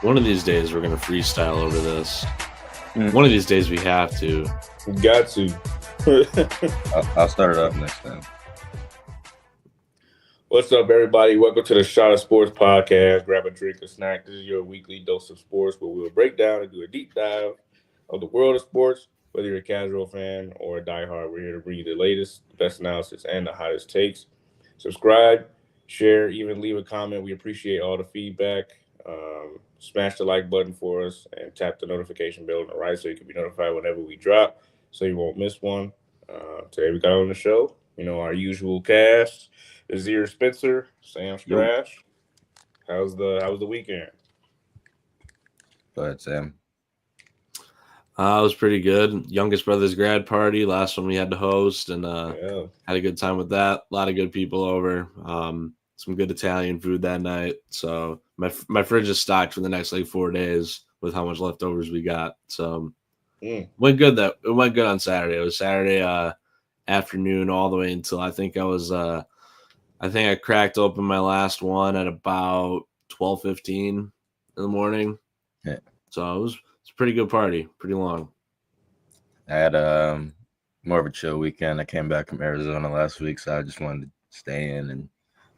One of these days we're gonna freestyle over this. Mm. One of these days we have to. We got to. I'll start it up next time. What's up, everybody? Welcome to the Shot of Sports podcast. Grab a drink, a snack. This is your weekly dose of sports where we'll break down and do a deep dive of the world of sports. Whether you're a casual fan or a diehard, we're here to bring you the latest, the best analysis, and the hottest takes. Subscribe, share, even leave a comment. We appreciate all the feedback. Smash the like button for us and tap the notification bell on the right so you can be notified whenever we drop so you won't miss one. Today we got on the show, our usual cast. Azir Spencer, Sam Scratch. How's the weekend? Go ahead, Sam. It was pretty good. Youngest brother's grad party, last one we had to host, and had a good time with that. A lot of good people over. Some good Italian food that night. So my fridge is stocked for the next 4 days with how much leftovers we got. So went good. It went good on Saturday. It was Saturday afternoon all the way until I think I cracked open my last one at about 12:15 in the morning. Yeah. So it was a pretty good party, pretty long. I had more of a chill weekend. I came back from Arizona last week, so I just wanted to stay in and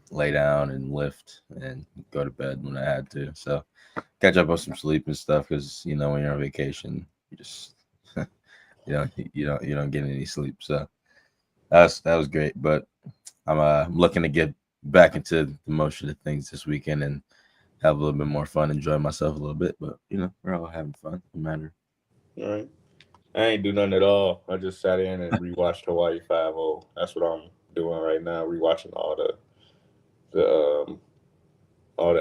lay down and lift and go to bed when I had to. So catch up on some sleep and stuff because when you're on vacation, you just you don't get any sleep. So that was great. But I'm looking to get back into the motion of things this weekend and have a little bit more fun, enjoy myself a little bit. But we're all having fun, no matter. All right. I ain't do nothing at all. I just sat in and rewatched Hawaii 5-0. That's what I'm doing right now, rewatching all the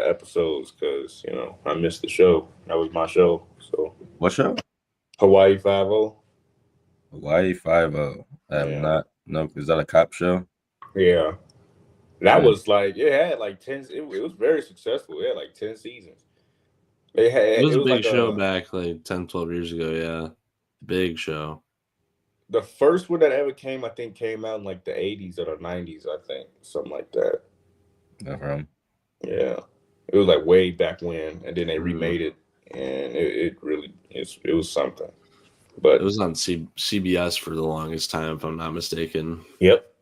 episodes because I missed the show. That was my show. So what show? Hawaii 5-0. Hawaii 5-0. No, is that a cop show? Yeah. That was it had 10. It was very successful. It had 10 seasons. It was a big show back 10, 12 years ago. Yeah. Big show. The first one that ever came out in the 80s or the 90s, I think. Something like that. Yeah. It was way back when, and then they remade it, and it was something. But it was on CBS for the longest time, if I'm not mistaken. Yep.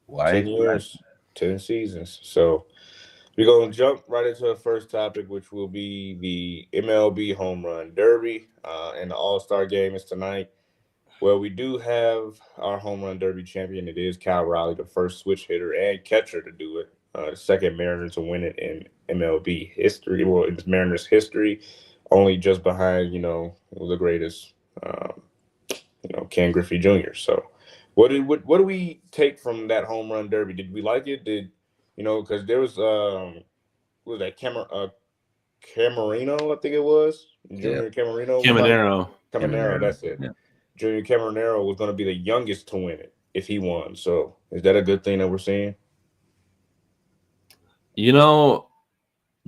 Why? 10 years, 10 seasons. So we're going to jump right into the first topic, which will be the MLB Home Run Derby, and the All-Star Game is tonight. Well, we do have our Home Run Derby champion. It is Cal Raleigh, the first switch hitter and catcher to do it. The second Mariner to win it in MLB history. Well, in Mariners history, only just behind, the greatest, Ken Griffey Jr. So what do we take from that Home Run Derby? Did we like it? Because there was was that Camarino, I think it was. Junior Camarino. Caminero, that's it. Yeah. Junior Camarero was going to be the youngest to win it if he won. So is that a good thing that we're seeing? Junior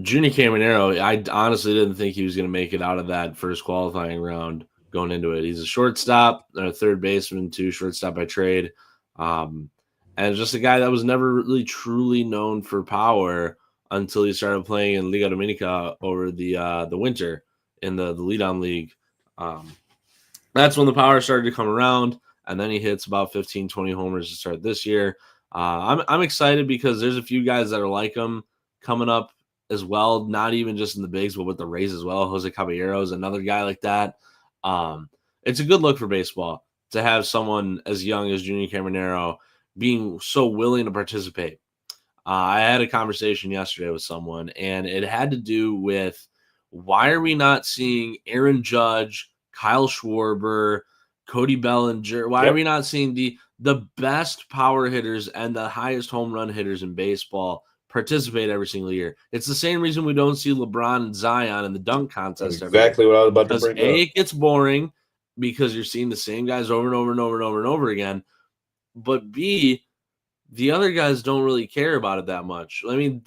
Caminero, I honestly didn't think he was going to make it out of that first qualifying round going into it. He's a shortstop, a third baseman too, shortstop by trade. And just a guy that was never really truly known for power until he started playing in Liga Dominica over the winter in the lead-on league. That's when the power started to come around, and then he hits about 15, 20 homers to start this year. I'm excited because there's a few guys that are like him coming up as well, not even just in the bigs, but with the Rays as well. Jose Caballero is another guy like that. It's a good look for baseball to have someone as young as Junior Caminero being so willing to participate. I had a conversation yesterday with someone, and it had to do with why are we not seeing Aaron Judge, Kyle Schwarber, Cody Bellinger? Why are we not seeing the best power hitters and the highest home run hitters in baseball participate every single year? It's the same reason we don't see LeBron and Zion in the dunk contest every year. Exactly what I was about to bring up. It gets boring because you're seeing the same guys over and over and over and over and over again. But B, the other guys don't really care about it that much. I mean,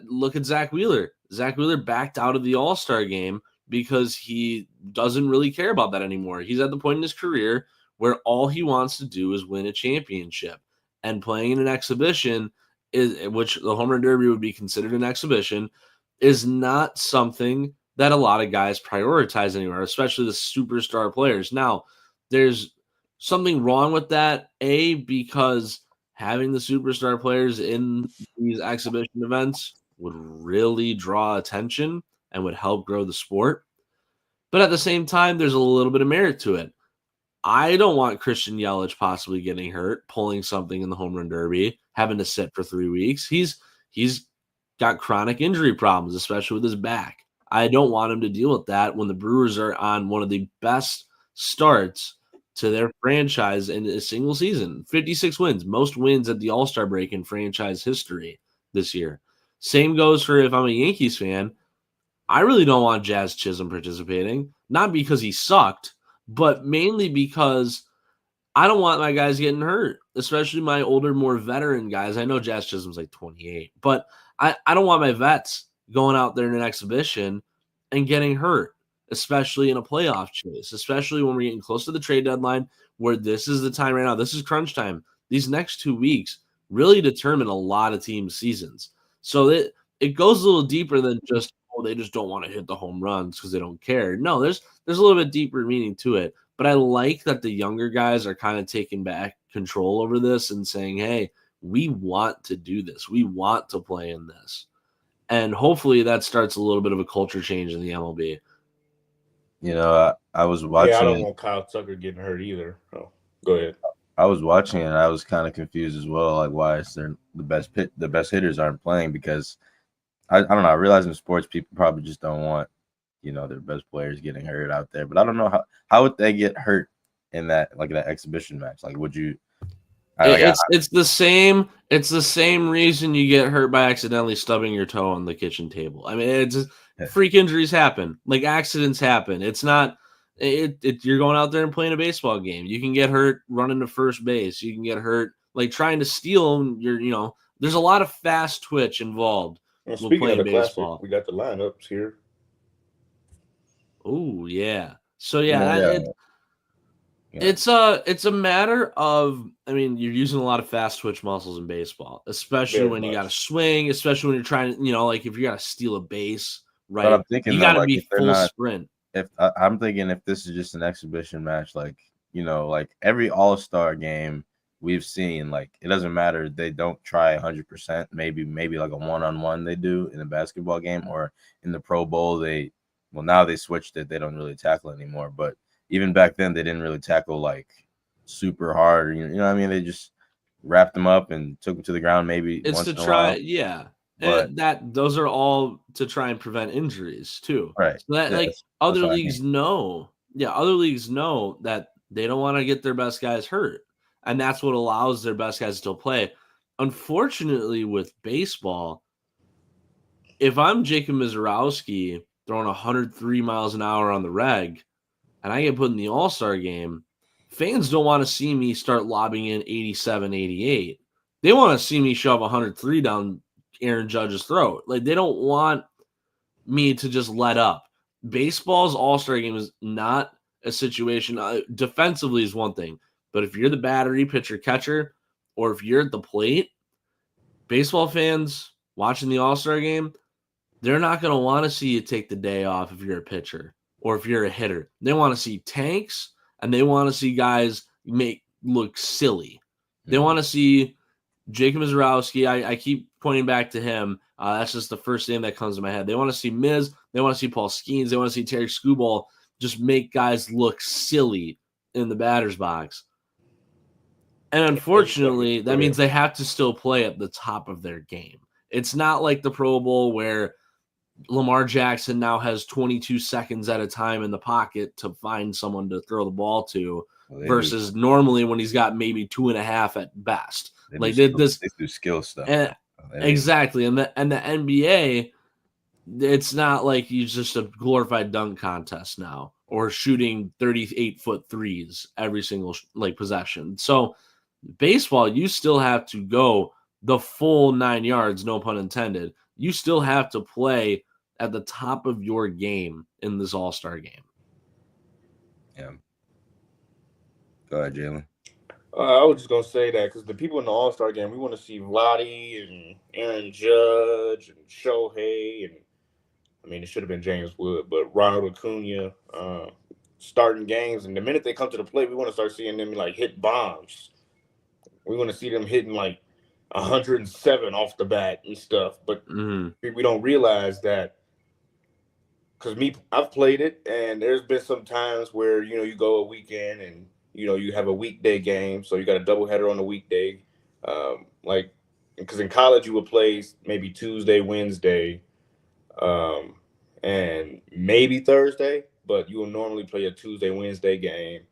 look at Zach Wheeler. Zach Wheeler backed out of the All-Star game because he doesn't really care about that anymore. He's at the point in his career where all he wants to do is win a championship. And playing in an exhibition, which the Home Run Derby would be considered an exhibition, is not something that a lot of guys prioritize anymore, especially the superstar players. Now, there's something wrong with that, because having the superstar players in these exhibition events would really draw attention and would help grow the sport. But at the same time, there's a little bit of merit to it. I don't want Christian Yelich possibly getting hurt, pulling something in the home run derby, having to sit for 3 weeks. He's got chronic injury problems, especially with his back. I don't want him to deal with that when the Brewers are on one of the best starts to their franchise in a single season. 56 wins, most wins at the All-Star break in franchise history this year. Same goes for if I'm a Yankees fan. I really don't want Jazz Chisholm participating, not because he sucked, but mainly because I don't want my guys getting hurt, especially my older, more veteran guys. I know Jazz Chisholm's like 28, but I don't want my vets going out there in an exhibition and getting hurt, especially in a playoff chase, especially when we're getting close to the trade deadline, where this is the time right now. This is crunch time. These next 2 weeks really determine a lot of teams' seasons. So it goes a little deeper than just, they just don't want to hit the home runs because they don't care. No, there's a little bit deeper meaning to it. But I like that the younger guys are kind of taking back control over this and saying, hey, we want to do this. We want to play in this. And hopefully that starts a little bit of a culture change in the MLB. You know, I was watching. Yeah, I don't want Kyle Tucker getting hurt either. Oh, go ahead. I was watching and I was kind of confused as well. Like, why is there the best hitters aren't playing? Because I don't know. I realize in sports people probably just don't want, their best players getting hurt out there. But I don't know how would they get hurt in that exhibition match? Like, would you? It's the same reason you get hurt by accidentally stubbing your toe on the kitchen table. I mean, it's freak injuries happen, like accidents happen. It's not. You're going out there and playing a baseball game. You can get hurt running to first base. You can get hurt like trying to steal. There's a lot of fast twitch involved. Well, speaking of the baseball, classic, we got the lineups here. Oh yeah. So it's a matter of, I mean, you're using a lot of fast twitch muscles in baseball, especially when you got to swing, especially when you're trying to, like if you got to steal a base, right? But I'm thinking you got to be full sprint. I'm thinking if this is just an exhibition match, like every All-Star game we've seen, like it doesn't matter. They don't try 100%. Maybe like a one-on-one they do in a basketball game, or in the Pro Bowl now they switched it. They don't really tackle anymore. But even back then they didn't really tackle like super hard. You know what I mean? They just wrapped them up and took them to the ground. Maybe it's once to in a try, while. yeah. But those are all to try and prevent injuries too. Right. So that other leagues know. Yeah, other leagues know that they don't want to get their best guys hurt. And that's what allows their best guys to still play. Unfortunately, with baseball, if I'm Jacob Misiorowski throwing 103 miles an hour on the reg and I get put in the All-Star game, fans don't want to see me start lobbing in 87, 88. They want to see me shove 103 down Aaron Judge's throat. Like, they don't want me to just let up. Baseball's All-Star game is not a situation. Defensively is one thing, but if you're the battery, pitcher, catcher, or if you're at the plate, baseball fans watching the All-Star game, they're not going to want to see you take the day off if you're a pitcher or if you're a hitter. They want to see tanks, and they want to see guys look silly. They want to see Jacob Misiorowski. I keep pointing back to him. That's just the first name that comes to my head. They want to see Miz. They want to see Paul Skeens. They want to see Terry Skubal just make guys look silly in the batter's box. And unfortunately, that means they have to still play at the top of their game. It's not like the Pro Bowl where Lamar Jackson now has 22 seconds at a time in the pocket to find someone to throw the ball to, versus normally when he's got maybe 2.5 at best. They do skill stuff. Exactly. And the NBA, it's not like you just a glorified dunk contest now or shooting 38-foot threes every single possession. So baseball, you still have to go the full 9 yards, no pun intended. You still have to play at the top of your game in this All-Star game. Yeah. Go ahead, Jalen. I was just going to say that because the people in the All-Star game, we want to see Vladdy and Aaron Judge and Shohei and I mean, it should have been James Wood, but Ronald Acuna starting games, and the minute they come to the plate, we want to start seeing them like hit bombs. We want to see them hitting like 107 off the bat and stuff, but we don't realize that. Because I've played it, and there's been some times where, you go a weekend and, you have a weekday game. So you got a doubleheader on the weekday. Because in college you would play maybe Tuesday, Wednesday, and maybe Thursday, but you will normally play a Tuesday, Wednesday game.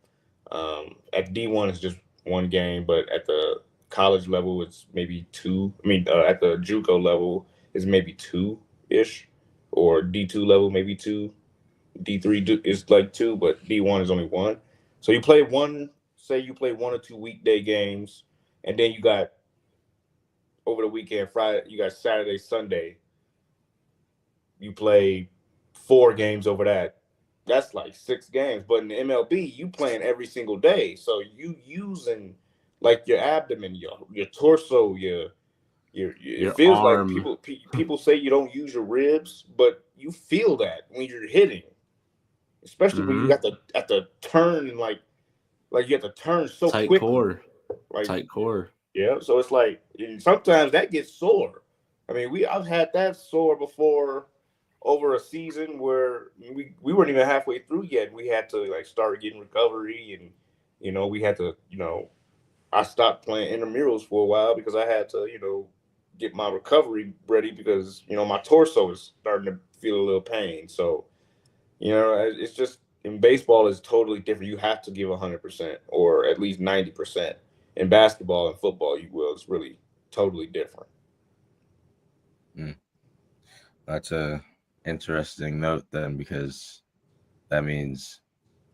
At D1, it's just one game, but at the college level, it's maybe two. At the JUCO level, it's maybe two-ish. Or D2 level, maybe two. D3 is like two, but D1 is only one. So you play one or two weekday games, and then you got over the weekend, Friday, you got Saturday, Sunday. You play 4 games over that. That's like 6 games. But in the MLB, you playing every single day. So you using like your abdomen, your torso, it feels arm. Like people say you don't use your ribs, but you feel that when you're hitting, especially when you have to turn and like you have to turn so tight quick. Tight core. Yeah, so it's like sometimes that gets sore. I mean, I've had that sore before over a season where we weren't even halfway through yet. We had to like start getting recovery, and we had to I stopped playing intramurals for a while because I had to get my recovery ready because my torso is starting to feel a little pain. So it's just in baseball is totally different. You have to give 100% or at least 90%. In basketball and football, you will. It's really totally different. That's a interesting note then, because that means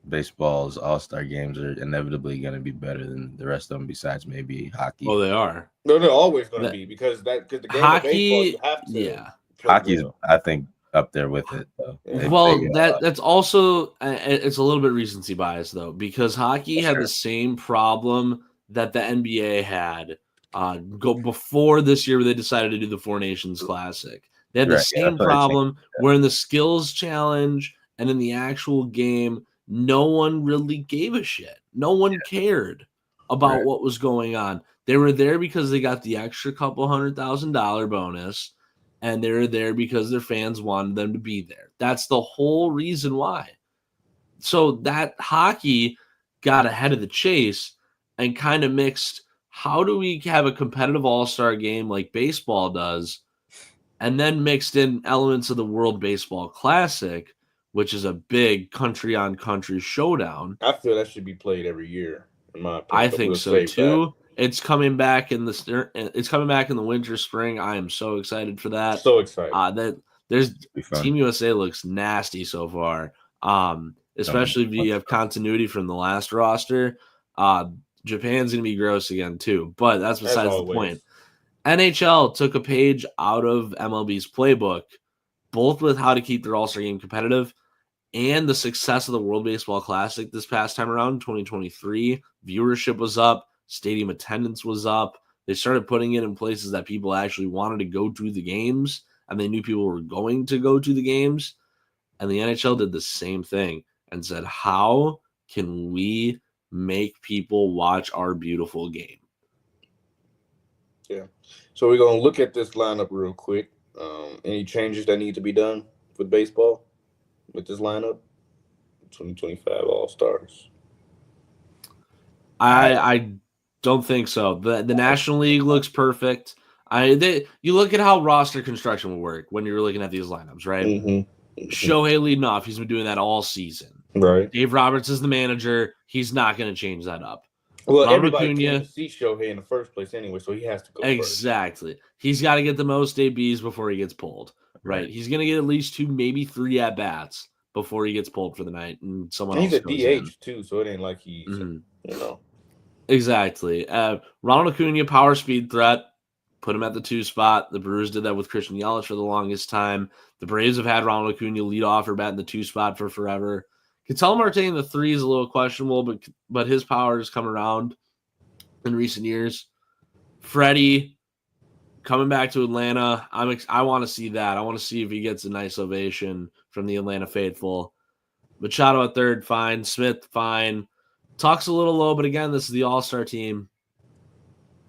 baseball's all-star games are inevitably going to be better than the rest of them besides maybe hockey. Oh, they are. No, they're always going to be because the game hockey, of baseball, you have to. Yeah. Hockey's, I think, up there with it, though. Yeah. That's also it's a little bit recency bias, though, because hockey had the same problem that the NBA had before this year where they decided to do the Four Nations Classic. They had the same problem where in the skills challenge and in the actual game, no one really gave a shit. No one cared about what was going on. They were there because they got the extra couple $100,000 bonus, and they were there because their fans wanted them to be there. That's the whole reason why. So that hockey got ahead of the chase and kind of mixed, how do we have a competitive all-star game like baseball does, and then mixed in elements of the World Baseball Classic, which is a big country-on-country showdown. I feel that should be played every year, in my opinion. I think so too. It's coming back in the winter, spring. I am so excited for that. So excited. Team USA looks nasty so far. Especially if you have continuity from the last roster. Japan's gonna be gross again too, but that's besides the point. NHL took a page out of MLB's playbook, both with how to keep their All-Star game competitive and the success of the World Baseball Classic this past time around, 2023. Viewership was up, stadium attendance was up. They started putting it in places that people actually wanted to go to the games, and they knew people were going to go to the games. And the NHL did the same thing and said, how can we make people watch our beautiful game? Yeah. So we're going to look at this lineup real quick. Any changes that need to be done with baseball with this lineup? 2025 All-Stars. I don't think so. The National League looks perfect. You look at how roster construction will work when you're looking at these lineups, right? Mm-hmm. Shohei leading off. He's been doing that all season. Right. Dave Roberts is the manager. He's not going to change that up. Well, everybody came to see Shohei in the first place anyway, so he has to go Exactly. First. He's got to get the most ABs before he gets pulled. Right. He's going to get at least 2, maybe 3 at-bats before he gets pulled for the night, and someone else goes in. He's a DH, too, so it ain't like he's, Exactly. Ronald Acuna, power speed threat. Put him at the 2 spot. The Brewers did that with Christian Yelich for the longest time. The Braves have had Ronald Acuna lead off or bat in the 2 spot for forever. Ketel Marte in the 3 is a little questionable, but his power has come around in recent years. Freddie, coming back to Atlanta, I want to see that. I want to see if he gets a nice ovation from the Atlanta faithful. Machado at third, fine. Smith, fine. Tuck's a little low, but again, this is the all-star team.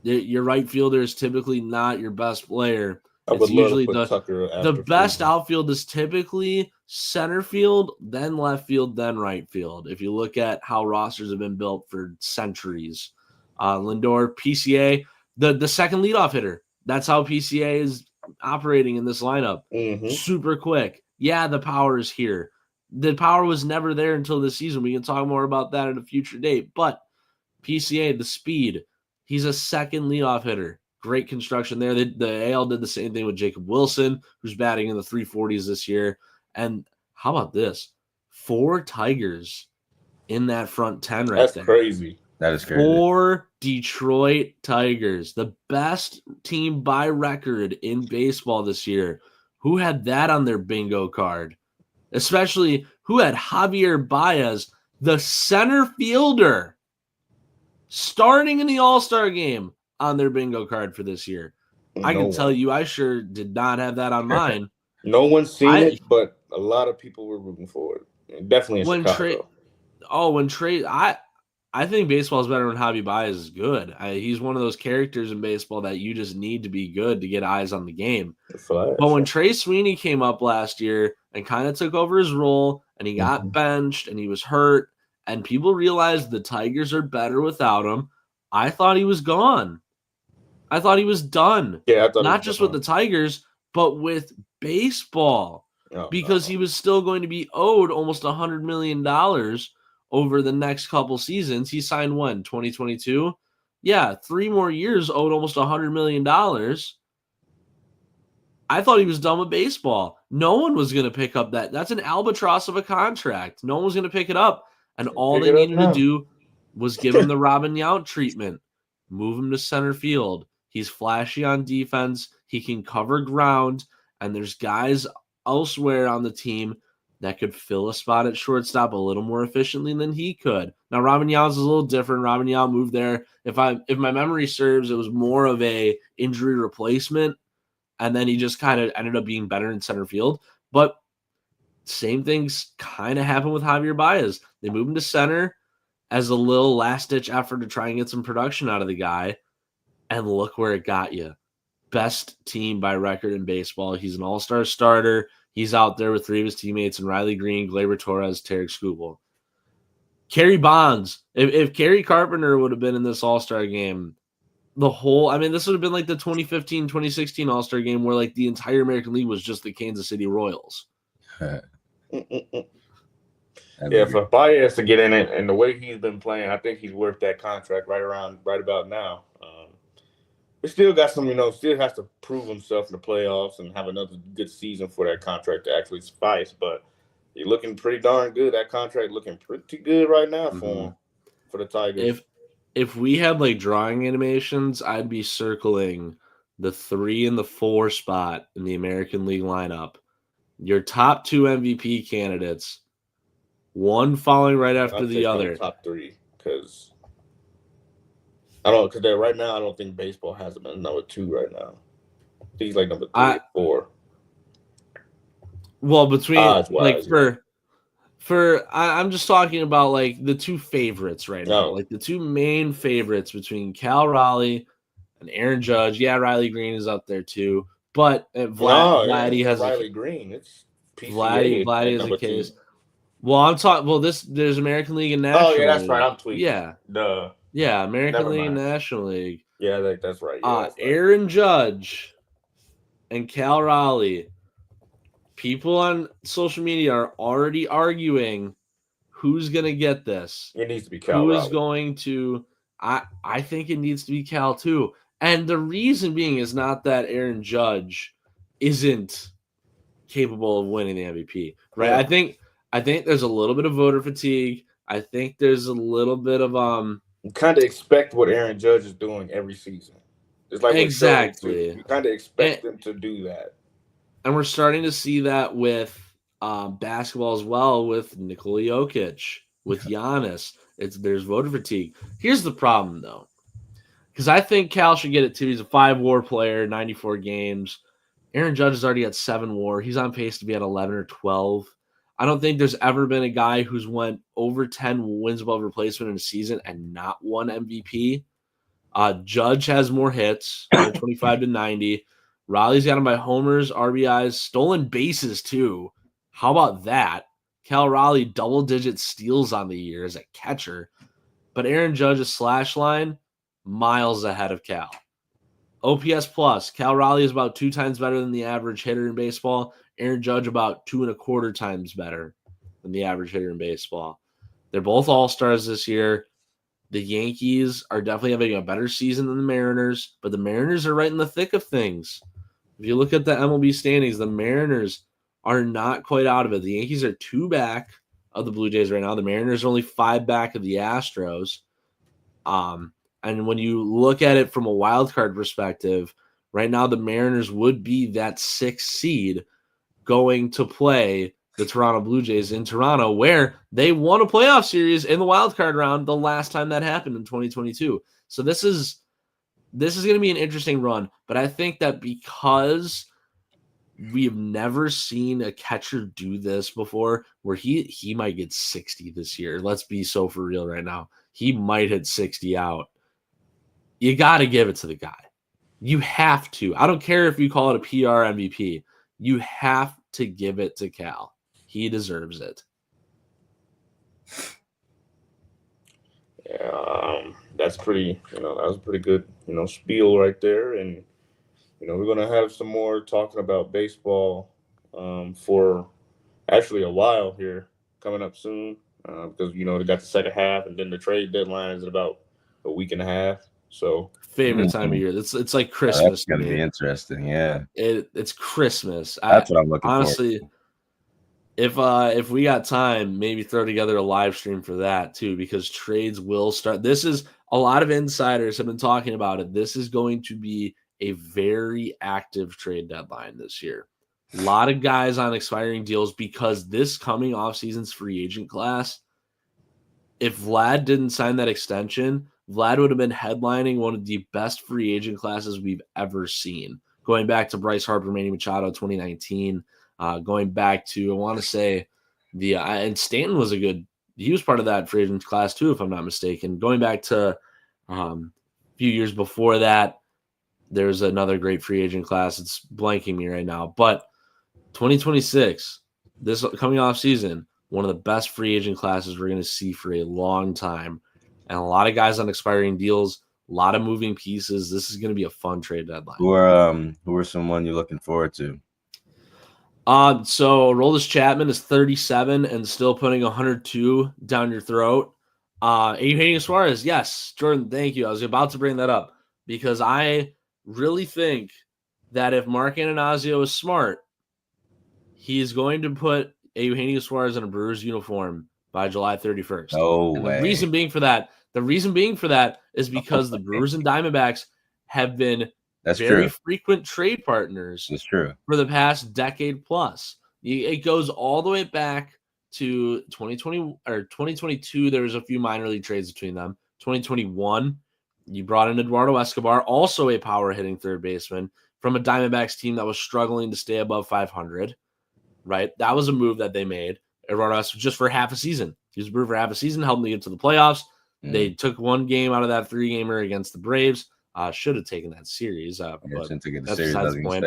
Your right fielder is typically not your best player. I would love to put Tucker after the best Freeman. outfield is typically center field, then left field, then right field. If you look at how rosters have been built for centuries, Lindor, PCA, the second leadoff hitter. That's how PCA is operating in this lineup. Mm-hmm. Super quick. Yeah, the power is here. The power was never there until this season. We can talk more about that at a future date. But PCA, the speed, he's a second leadoff hitter. Great construction there. The AL did the same thing with Jacob Wilson, who's batting in the 340s this year. And how about this? 4 Tigers in that front 10 right That's there. crazy. That is crazy. 4 Detroit Tigers, the best team by record in baseball this year. Who had that on their bingo card? Especially who had Javier Baez, the center fielder, starting in the All-Star game on their bingo card for this year. I can tell you, I sure did not have that on mine. No one's seen it, but a lot of people were rooting for it. Definitely in Chicago. I think baseball is better when Javi Baez is good. He's one of those characters in baseball that you just need to be good to get eyes on the game. But when Trey Sweeney came up last year and kind of took over his role, and he got benched and he was hurt, and people realized the Tigers are better without him, I thought he was gone. I thought he was done. Yeah, not just with the Tigers, but with baseball, because he was still going to be owed almost $100 million over the next couple seasons. He signed when? 2022? Yeah, 3 more years, owed almost $100 million. I thought he was done with baseball. No one was going to pick up that. That's an albatross of a contract. No one was going to pick it up. And all they needed to do was give him the Robin Yount treatment. Move him to center field. He's flashy on defense. He can cover ground. And there's guys elsewhere on the team that could fill a spot at shortstop a little more efficiently than he could. Now, Robin Yount is a little different. Robin Yount moved there. If my memory serves, it was more of a injury replacement, and then he just kind of ended up being better in center field. But same things kind of happened with Javier Baez. They moved him to center as a little last-ditch effort to try and get some production out of the guy, and look where it got you. Best team by record in baseball. He's an all-star starter. He's out there with 3 of his teammates and Riley Green, Gleyber Torres, Tarek Skubal. Kerry Bonds. If Kerry Carpenter would have been in this All-Star game, this would have been like the 2015, 2016 All-Star game where like the entire American League was just the Kansas City Royals. Yeah, for Baez to get in it and the way he's been playing, I think he's worth that contract right about now. He still got some, still has to prove himself in the playoffs and have another good season for that contract to actually suffice. But he's looking pretty darn good. That contract looking pretty good right now for him, for the Tigers. If we had like drawing animations, I'd be circling the 3 and the 4 spot in the American League lineup. Your top 2 MVP candidates, one following right after the other. Top 3, because right now I don't think baseball has him at number 2 right now. I think he's like number 3 or 4. Well, between I'm just talking about like the 2 favorites right now, like the 2 main favorites between Cal Raleigh and Aaron Judge. Yeah, Riley Green is up there too, but Vladdy has Riley Green. It's PCA, Vladdy is the case. 2. Well, I'm talking. Well, there's American League and National. Oh yeah, that's right. I'm tweeting. Yeah, duh. Yeah, American League and National League. Yeah, that's right. Yeah, that's right. Aaron Judge and Cal Raleigh. People on social media are already arguing who's going to get this. It needs to be Cal. Who is going to? I think it needs to be Cal too. And the reason being is not that Aaron Judge isn't capable of winning the MVP, right? Yeah. I think there's a little bit of voter fatigue. I think there's a little bit of You kind of expect what Aaron Judge is doing every season. It's like exactly. You kind of expect them to do that. And we're starting to see that with basketball as well, with Nikola Jokic, with Giannis. There's voter fatigue. Here's the problem, though. Because I think Cal should get it too. He's a 5-WAR player, 94 games. Aaron Judge has already had 7 WAR. He's on pace to be at 11 or 12. I don't think there's ever been a guy who's went over 10 wins above replacement in a season and not won MVP. Judge has more hits, 25 to 90. Raleigh's got him by homers, RBIs, stolen bases too. How about that? Cal Raleigh double-digit steals on the year as a catcher. But Aaron Judge's slash line, miles ahead of Cal. OPS plus, Cal Raleigh is about 2 times better than the average hitter in baseball. Aaron Judge about 2.25 times better than the average hitter in baseball. They're both all-stars this year. The Yankees are definitely having a better season than the Mariners, but the Mariners are right in the thick of things. If you look at the MLB standings, the Mariners are not quite out of it. The Yankees are 2 back of the Blue Jays right now. The Mariners are only 5 back of the Astros. And when you look at it from a wild card perspective, right now the Mariners would be that 6th seed going to play the Toronto Blue Jays in Toronto, where they won a playoff series in the wild card round the last time that happened in 2022. So this is going to be an interesting run. But I think that because we've never seen a catcher do this before, where he might get 60 this year. Let's be so for real right now. He might hit 60 out. You got to give it to the guy. You have to. I don't care if you call it a PR MVP. You have to give it to Cal. He deserves it. Yeah, that's pretty, that was a pretty good, spiel right there. And, we're going to have some more talking about baseball for actually a while here coming up soon because, they got the second half and then the trade deadline is in about a week and a half. So favorite time of year. It's like Christmas. That's going to be interesting. Yeah. It's Christmas. That's what I'm looking for. Honestly, if we got time, maybe throw together a live stream for that too, because trades will start. This is a lot of insiders have been talking about it. This is going to be a very active trade deadline this year. A lot of guys on expiring deals because this coming off season's free agent class, if Vlad didn't sign that extension, Vlad would have been headlining one of the best free agent classes we've ever seen. Going back to Bryce Harper, Manny Machado, 2019, going back to, I want to say, and Stanton was he was part of that free agent class too, if I'm not mistaken. Going back to a few years before that, there's another great free agent class. It's blanking me right now. But 2026, this coming off season, one of the best free agent classes we're going to see for a long time. And a lot of guys on expiring deals, a lot of moving pieces. This is going to be a fun trade deadline. Who are someone you're looking forward to? So Aroldis Chapman is 37 and still putting 102 down your throat. Eugenio Suarez, yes. Jordan, thank you. I was about to bring that up because I really think that if Mark Ananazio is smart, he is going to put Eugenio Suarez in a Brewers uniform by July 31st. No way. The reason being for that is because the Brewers and Diamondbacks have been very frequent trade partners. That's true. For the past decade plus. It goes all the way back to 2020 or 2022. There was a few minor league trades between them. 2021, you brought in Eduardo Escobar, also a power hitting third baseman from a Diamondbacks team that was struggling to stay above 500. Right, that was a move that they made. Eduardo Escobar just for half a season. He was approved for half a season, helped them get to the playoffs. They took one game out of that 3-gamer against the Braves. Should have taken that series. But that's besides the point.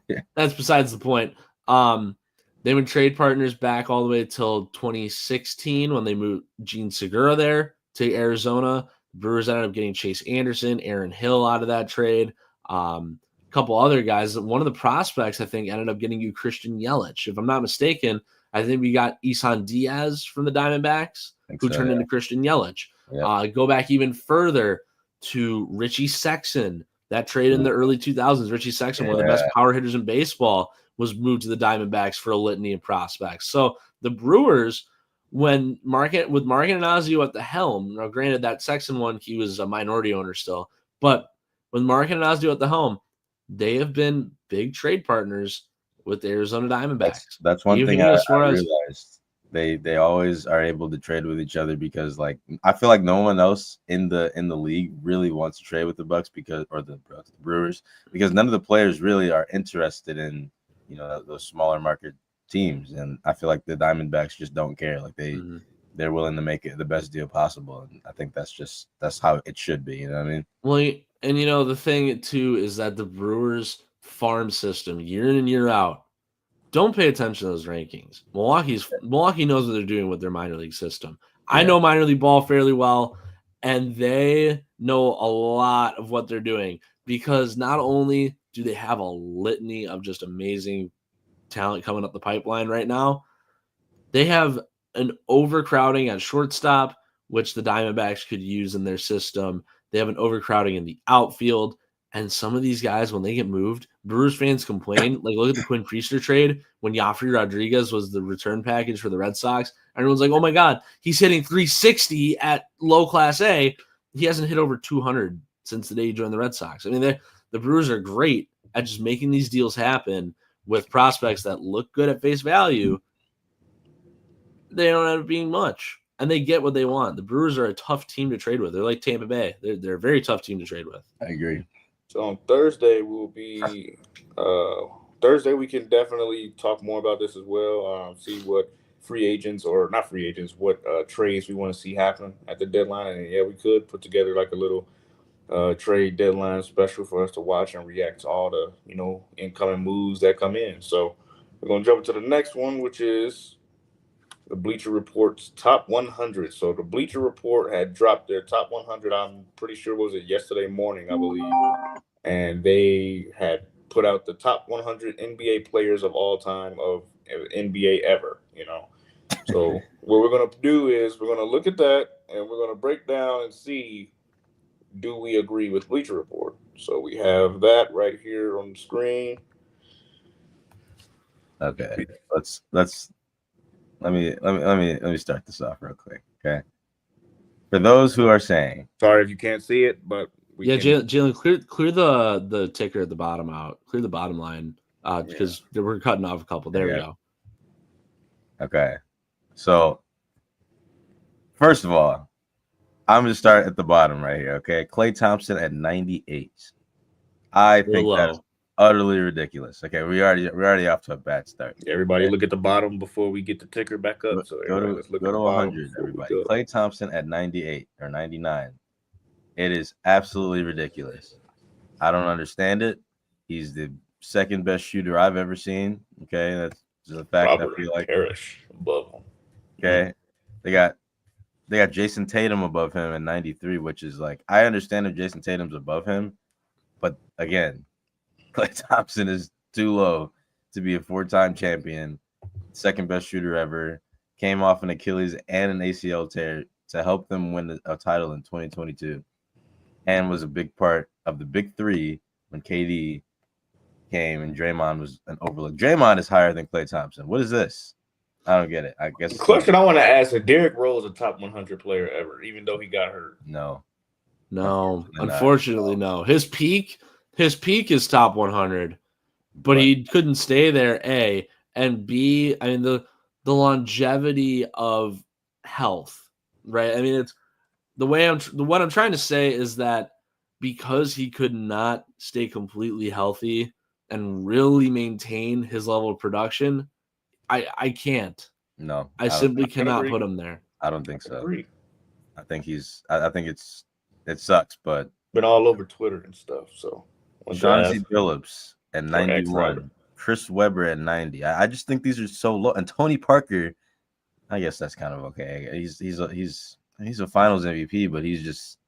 Yeah. That's besides the point. They were trade partners back all the way till 2016 when they moved Gene Segura there to Arizona. The Brewers ended up getting Chase Anderson, Aaron Hill out of that trade. Couple other guys. One of the prospects, I think, ended up getting you Christian Yelich. If I'm not mistaken, I think we got Isan Diaz from the Diamondbacks, who turned into Christian Yelich. Yeah. Go back even further to Richie Sexson. That trade in the early 2000s, Richie Sexson, one of the best power hitters in baseball, was moved to the Diamondbacks for a litany of prospects. So the Brewers, with Mark Ananazio at the helm, now granted that Sexson one, he was a minority owner still, but with Mark Ananazio at the helm, they have been big trade partners with the Arizona Diamondbacks. That's one thing I realized They always are able to trade with each other because like I feel like no one else in the league really wants to trade with the Bucks or the Brewers because none of the players really are interested in those smaller market teams, and I feel like the Diamondbacks just don't care. Like they're willing to make it the best deal possible, and I think that's how it should be. You know what I mean? Well, and the thing too is that the Brewers farm system year in and year out. Don't pay attention to those rankings. Milwaukee knows what they're doing with their minor league system. Yeah. I know minor league ball fairly well, and they know a lot of what they're doing because not only do they have a litany of just amazing talent coming up the pipeline right now, they have an overcrowding at shortstop, which the Diamondbacks could use in their system. They have an overcrowding in the outfield. And some of these guys, when they get moved, Brewers fans complain. Like, look at the Quinn Priester trade when Yafri Rodriguez was the return package for the Red Sox. Everyone's like, oh, my God, he's hitting 360 at low Class A. He hasn't hit over 200 since the day he joined the Red Sox. I mean, the Brewers are great at just making these deals happen with prospects that look good at face value. They don't end up being much, and they get what they want. The Brewers are a tough team to trade with. They're like Tampa Bay. They're a very tough team to trade with. I agree. So on Thursday Thursday we can definitely talk more about this as well. See what what trades we want to see happen at the deadline. And yeah, we could put together like a little trade deadline special for us to watch and react to all the incoming moves that come in. So we're gonna jump into the next one, which is the Bleacher Report's top 100. So the Bleacher Report had dropped their top 100. I'm pretty sure was it yesterday morning, I believe, and they had put out the top 100 NBA players of all time of NBA ever. So what we're gonna do is we're gonna look at that and we're gonna break down and see, do we agree with Bleacher Report? So we have that right here on the screen. Okay, let me start this off real quick. Okay, for those who are saying, sorry if you can't see it, but Jalen, clear the ticker at the bottom out. Clear the bottom line because we're cutting off a couple. There we go. Okay, so first of all, I'm gonna start at the bottom right here. Okay, Klay Thompson at 98. I think that's utterly ridiculous. Okay, we're already off to a bad start. Everybody look at the bottom before we get the ticker back up. So go to 100, everybody. Klay Thompson at 98 or 99. It is absolutely ridiculous. I don't understand it. He's the second best shooter I've ever seen. Okay, that's the fact. I feel like Parrish above him. Okay, they got Jason Tatum above him at 93, which is like, I understand if Jason Tatum's above him, but again, Klay Thompson is too low to be a 4-time champion, second best shooter ever, came off an Achilles and an ACL tear to help them win a title in 2022, and was a big part of the big three when KD came and Draymond was an overlook. Draymond is higher than Klay Thompson. What is this? I don't get it. I guess the question I want to ask is, Derrick Rose a top 100 player ever, even though he got hurt? No, unfortunately, no. His peak is top 100, but he couldn't stay there. A and B. I mean the longevity of health, right? I mean it's what I'm trying to say is that because he could not stay completely healthy and really maintain his level of production, I can't. No, I simply cannot put him there. I don't think so. I think I think it sucks, but been all over Twitter and stuff. So Chauncey Billups at 91, Chris Webber at 90. I just think these are so low. And Tony Parker, I guess that's kind of okay. He's a Finals MVP, but he's just,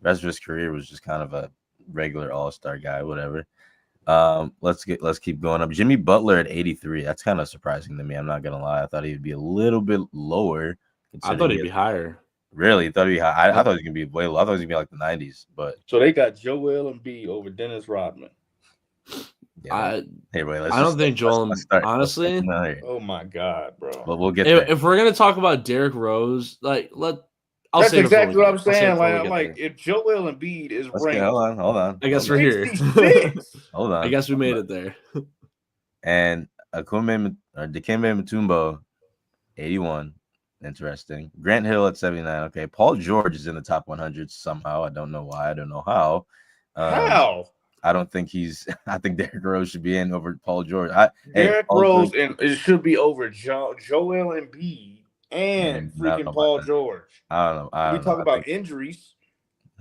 the rest of his career was just kind of a regular All-Star guy, whatever. Let's keep going up. Jimmy Butler at 83. That's kind of surprising to me. I'm not gonna lie. I thought he'd be a little bit lower. I thought he'd be higher. Really? Thought he'd be high. I thought he was gonna be way low. I thought he was gonna be like the 90s. But so they got Joel Embiid over Dennis Rodman. Yeah. I don't think Joel. Honestly, oh my God, bro. But we'll get there. If we're gonna talk about Derrick Rose, that's exactly what I'm saying. I'm like, if Joel Embiid is ranked, hold on. I guess we're here. Hold on. I guess we made it there. And Dikembe Mutombo 81. Interesting. Grant Hill at 79. Okay. Paul George is in the top 100 somehow. I don't know why. I don't know how. How? I don't think he's. I think Derrick Rose should be in over Paul George. Derrick Paul Rose, George, and it should be over Joel Embiid and I don't freaking know Paul about that. George. I don't know. We talk I about think injuries.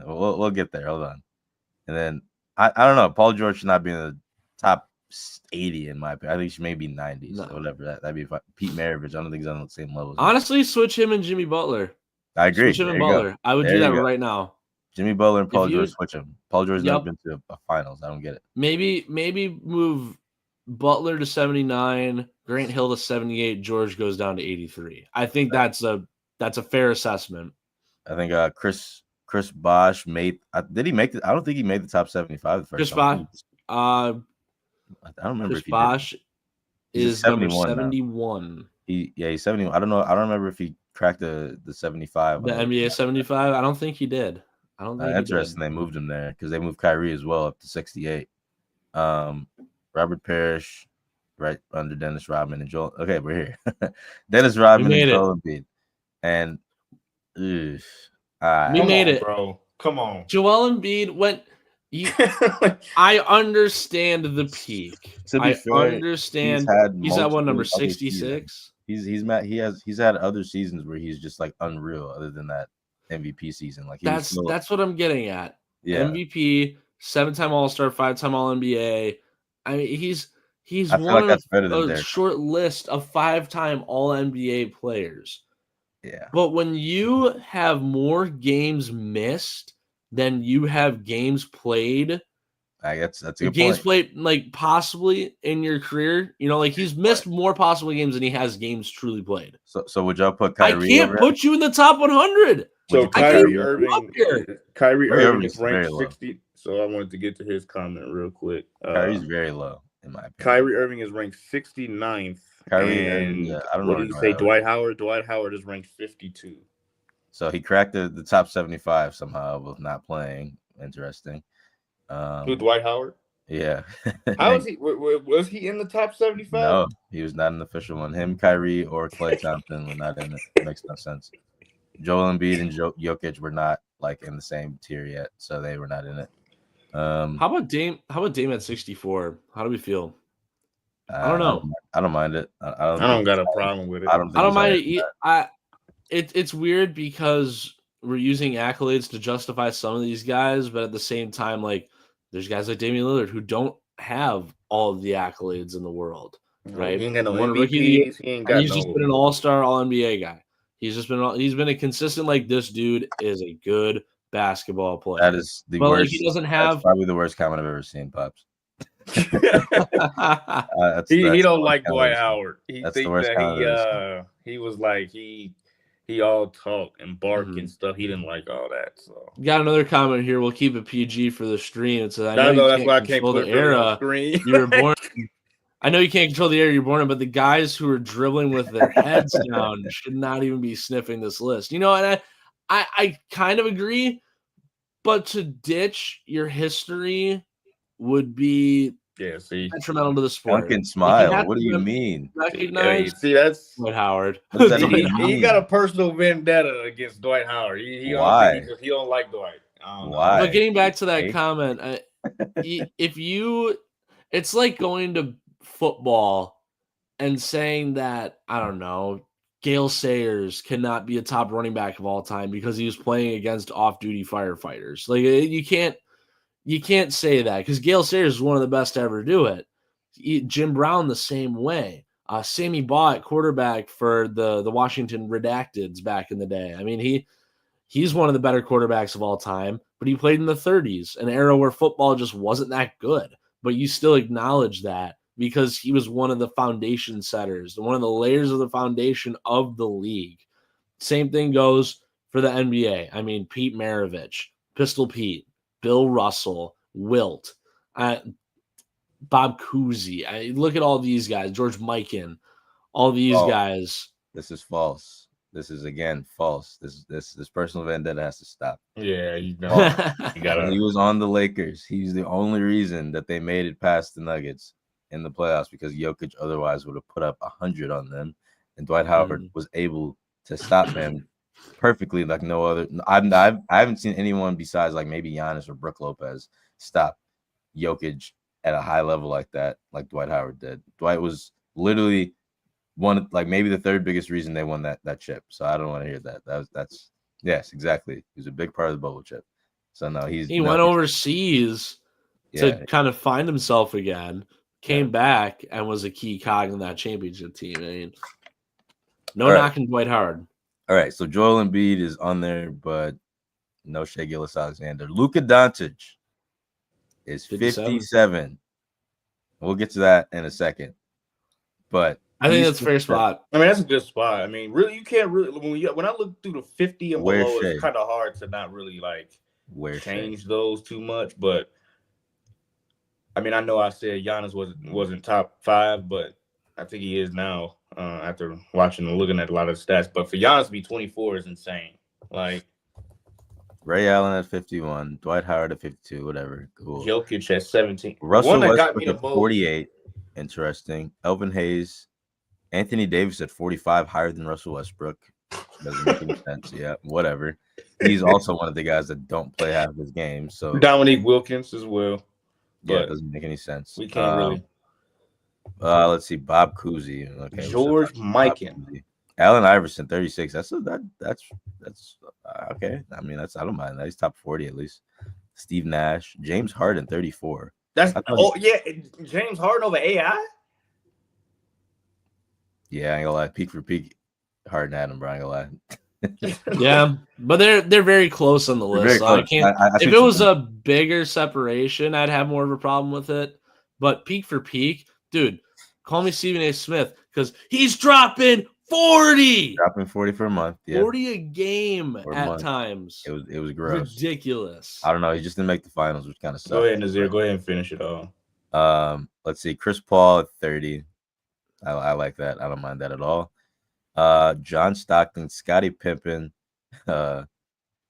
we'll get there. Hold on. And then I don't know. Paul George should not be in the top 80 in my opinion. I think he should maybe 90s No. or whatever. That'd be fine. Pete Maravich. I don't think he's on the same level. Honestly, switch him and Jimmy Butler. I agree. Switch him There and you go. Butler. I would There do you that go. right now. Jimmy Butler and Paul you- George switch him. Paul George's Yep. never been to a finals. I don't get it. Maybe move Butler to 79, Grant Hill to 78, George goes down to 83. I think that's a fair assessment. I think Chris Bosh made. Did he make it? I don't think he made the top 75 the first Chris time. Bosh, I don't remember Chris if he Bosh He's is a number 71 now. 71. He's 71. I don't know. I don't remember if he cracked the 75. The NBA 75. I don't think he did. I don't think he Interesting. did. They moved him there because they moved Kyrie as well up to 68. Robert Parrish, right under Dennis Rodman and Joel. Okay, we're here. Dennis Rodman and Joel Embiid. And We made it, bro. Come on. Joel Embiid went. I understand the peak. I understand. He's at what number 66? He's had other seasons where he's just like unreal. Other than that MVP season, like that's what I'm getting at. Yeah, MVP, 7-time All-Star, 5-time All-NBA. I mean, he's I feel one like that's of better than a Derrick. short list of 5-time All-NBA players. Yeah, but when you have more games missed than you have games played, I guess that's a good games point. played like possibly in your career, like he's missed more possible games than he has games truly played. So would y'all put Kyrie? I can't put you in the top 100. So Kyrie Irving is very ranked low. 60. So I wanted to get to his comment real quick. Kyrie's very low in my opinion. Kyrie Irving is ranked 69th. Kyrie, and yeah, I don't know. What did you say? Dwight Howard? Dwight Howard is ranked 52. So he cracked the top 75 somehow with not playing. Interesting. Who, Dwight Howard? Yeah. How is he? Was he in the top 75? No, he was not an official one. Him, Kyrie, or Klay Thompson were not in it. It makes no sense. Joel Embiid and Jokic were not like in the same tier yet, so they were not in it. How about Dame? How about Dame at 64? How do we feel? I don't know. I don't mind it. I don't got a problem with it. I don't mind it. It's weird because we're using accolades to justify some of these guys, but at the same time, like there's guys like Damian Lillard who don't have all of the accolades in the world, right? He ain't got no MVPs. He's just been an all-star, all-NBA guy. He's been a consistent, like, this dude is a good basketball player. That is the worst. Like, he doesn't have that's probably the worst comment I've ever seen, Pops. He don't like Dwight Howard. He that's think that he was like he all talk and bark and stuff. He didn't like all that. So got another comment here. We'll keep it PG for the stream. It says, I know that's why I can't control the era you were born. I know you can't control the era you're born in, but the guys who are dribbling with their heads down should not even be sniffing this list. And I kind of agree, but to ditch your history would be detrimental to the sport. Duncan Smile. What do you mean? Recognize? See, that's Dwight Howard. He got a personal vendetta against Dwight Howard. Why? He don't like Dwight. Why? But getting back to that comment, it's like going to football and saying that, I don't know, Gale Sayers cannot be a top running back of all time because he was playing against off-duty firefighters. Like, you can't say that because Gale Sayers is one of the best to ever do it. Jim Brown the same way. Sammy Baugh at quarterback for the Washington Redacteds back in the day. I mean, he's one of the better quarterbacks of all time, but he played in the 30s, an era where football just wasn't that good. But you still acknowledge that because he was one of the foundation setters, one of the layers of the foundation of the league. Same thing goes for the NBA. I mean, Pete Maravich, Pistol Pete, Bill Russell, Wilt, Bob Cousy. Look at all these guys, George Mikan, all these guys. This is false. This is again false. This personal vendetta has to stop. Yeah, he was on the Lakers. He's the only reason that they made it past the Nuggets in the playoffs because Jokic otherwise would have put up 100 on them. and Dwight Howard was able to stop him perfectly like no other. I haven't seen anyone besides like maybe Giannis or Brook Lopez stop Jokic at a high level like that, like Dwight Howard did. Dwight was literally one, like maybe the third biggest reason they won that chip. So I don't want to hear that. That's yes, exactly. He was a big part of the bubble chip. So no, he went overseas to kind of find himself again, came back and was a key cog in that championship team. I mean, knocking Dwight Howard. All right, so Joel Embiid is on there, but no Shai Gilgeous-Alexander. Luka Doncic is 57. We'll get to that in a second. But I think that's a fair spot. I mean, that's a good spot. I mean, really, you can't really when I look through the 50 and below, it's kind of hard to not really like change those too much. But I mean, I know I said Giannis wasn't top 5, but I think he is now after watching and looking at a lot of the stats. But for Giannis to be 24 is insane. Like Ray Allen at 51, Dwight Howard at 52, whatever. Cool. Jokic at 17. Russell Westbrook at 48. Interesting. Elvin Hayes. Anthony Davis at 45, higher than Russell Westbrook. Doesn't make any sense. Yeah, whatever. He's also one of the guys that don't play half his game. So Dominique Wilkins as well. Yeah, it doesn't make any sense. We can't really. Let's see. Bob Cousy. Okay. George Mikan. Allen Iverson, 36. That's okay. I mean, I don't mind that. He's top 40 at least. Steve Nash, James Harden, 34. James Harden over AI. Yeah, I ain't gonna lie. Peak for peak, Harden had him, bro. I ain't gonna lie. Yeah, but they're very close on the list. So I can't. If it was a bigger separation, I'd have more of a problem with it. But peak for peak, dude, call me Stephen A. Smith because he's dropping 40. Dropping 40 for a month. Yeah. 40 a game at times. It was gross. Ridiculous. I don't know. He just didn't make the finals, which kind of sucks. Go ahead, Nazir. Go ahead and finish it all. Let's see. Chris Paul at 30. I like that. I don't mind that at all. John Stockton, Scottie Pippen,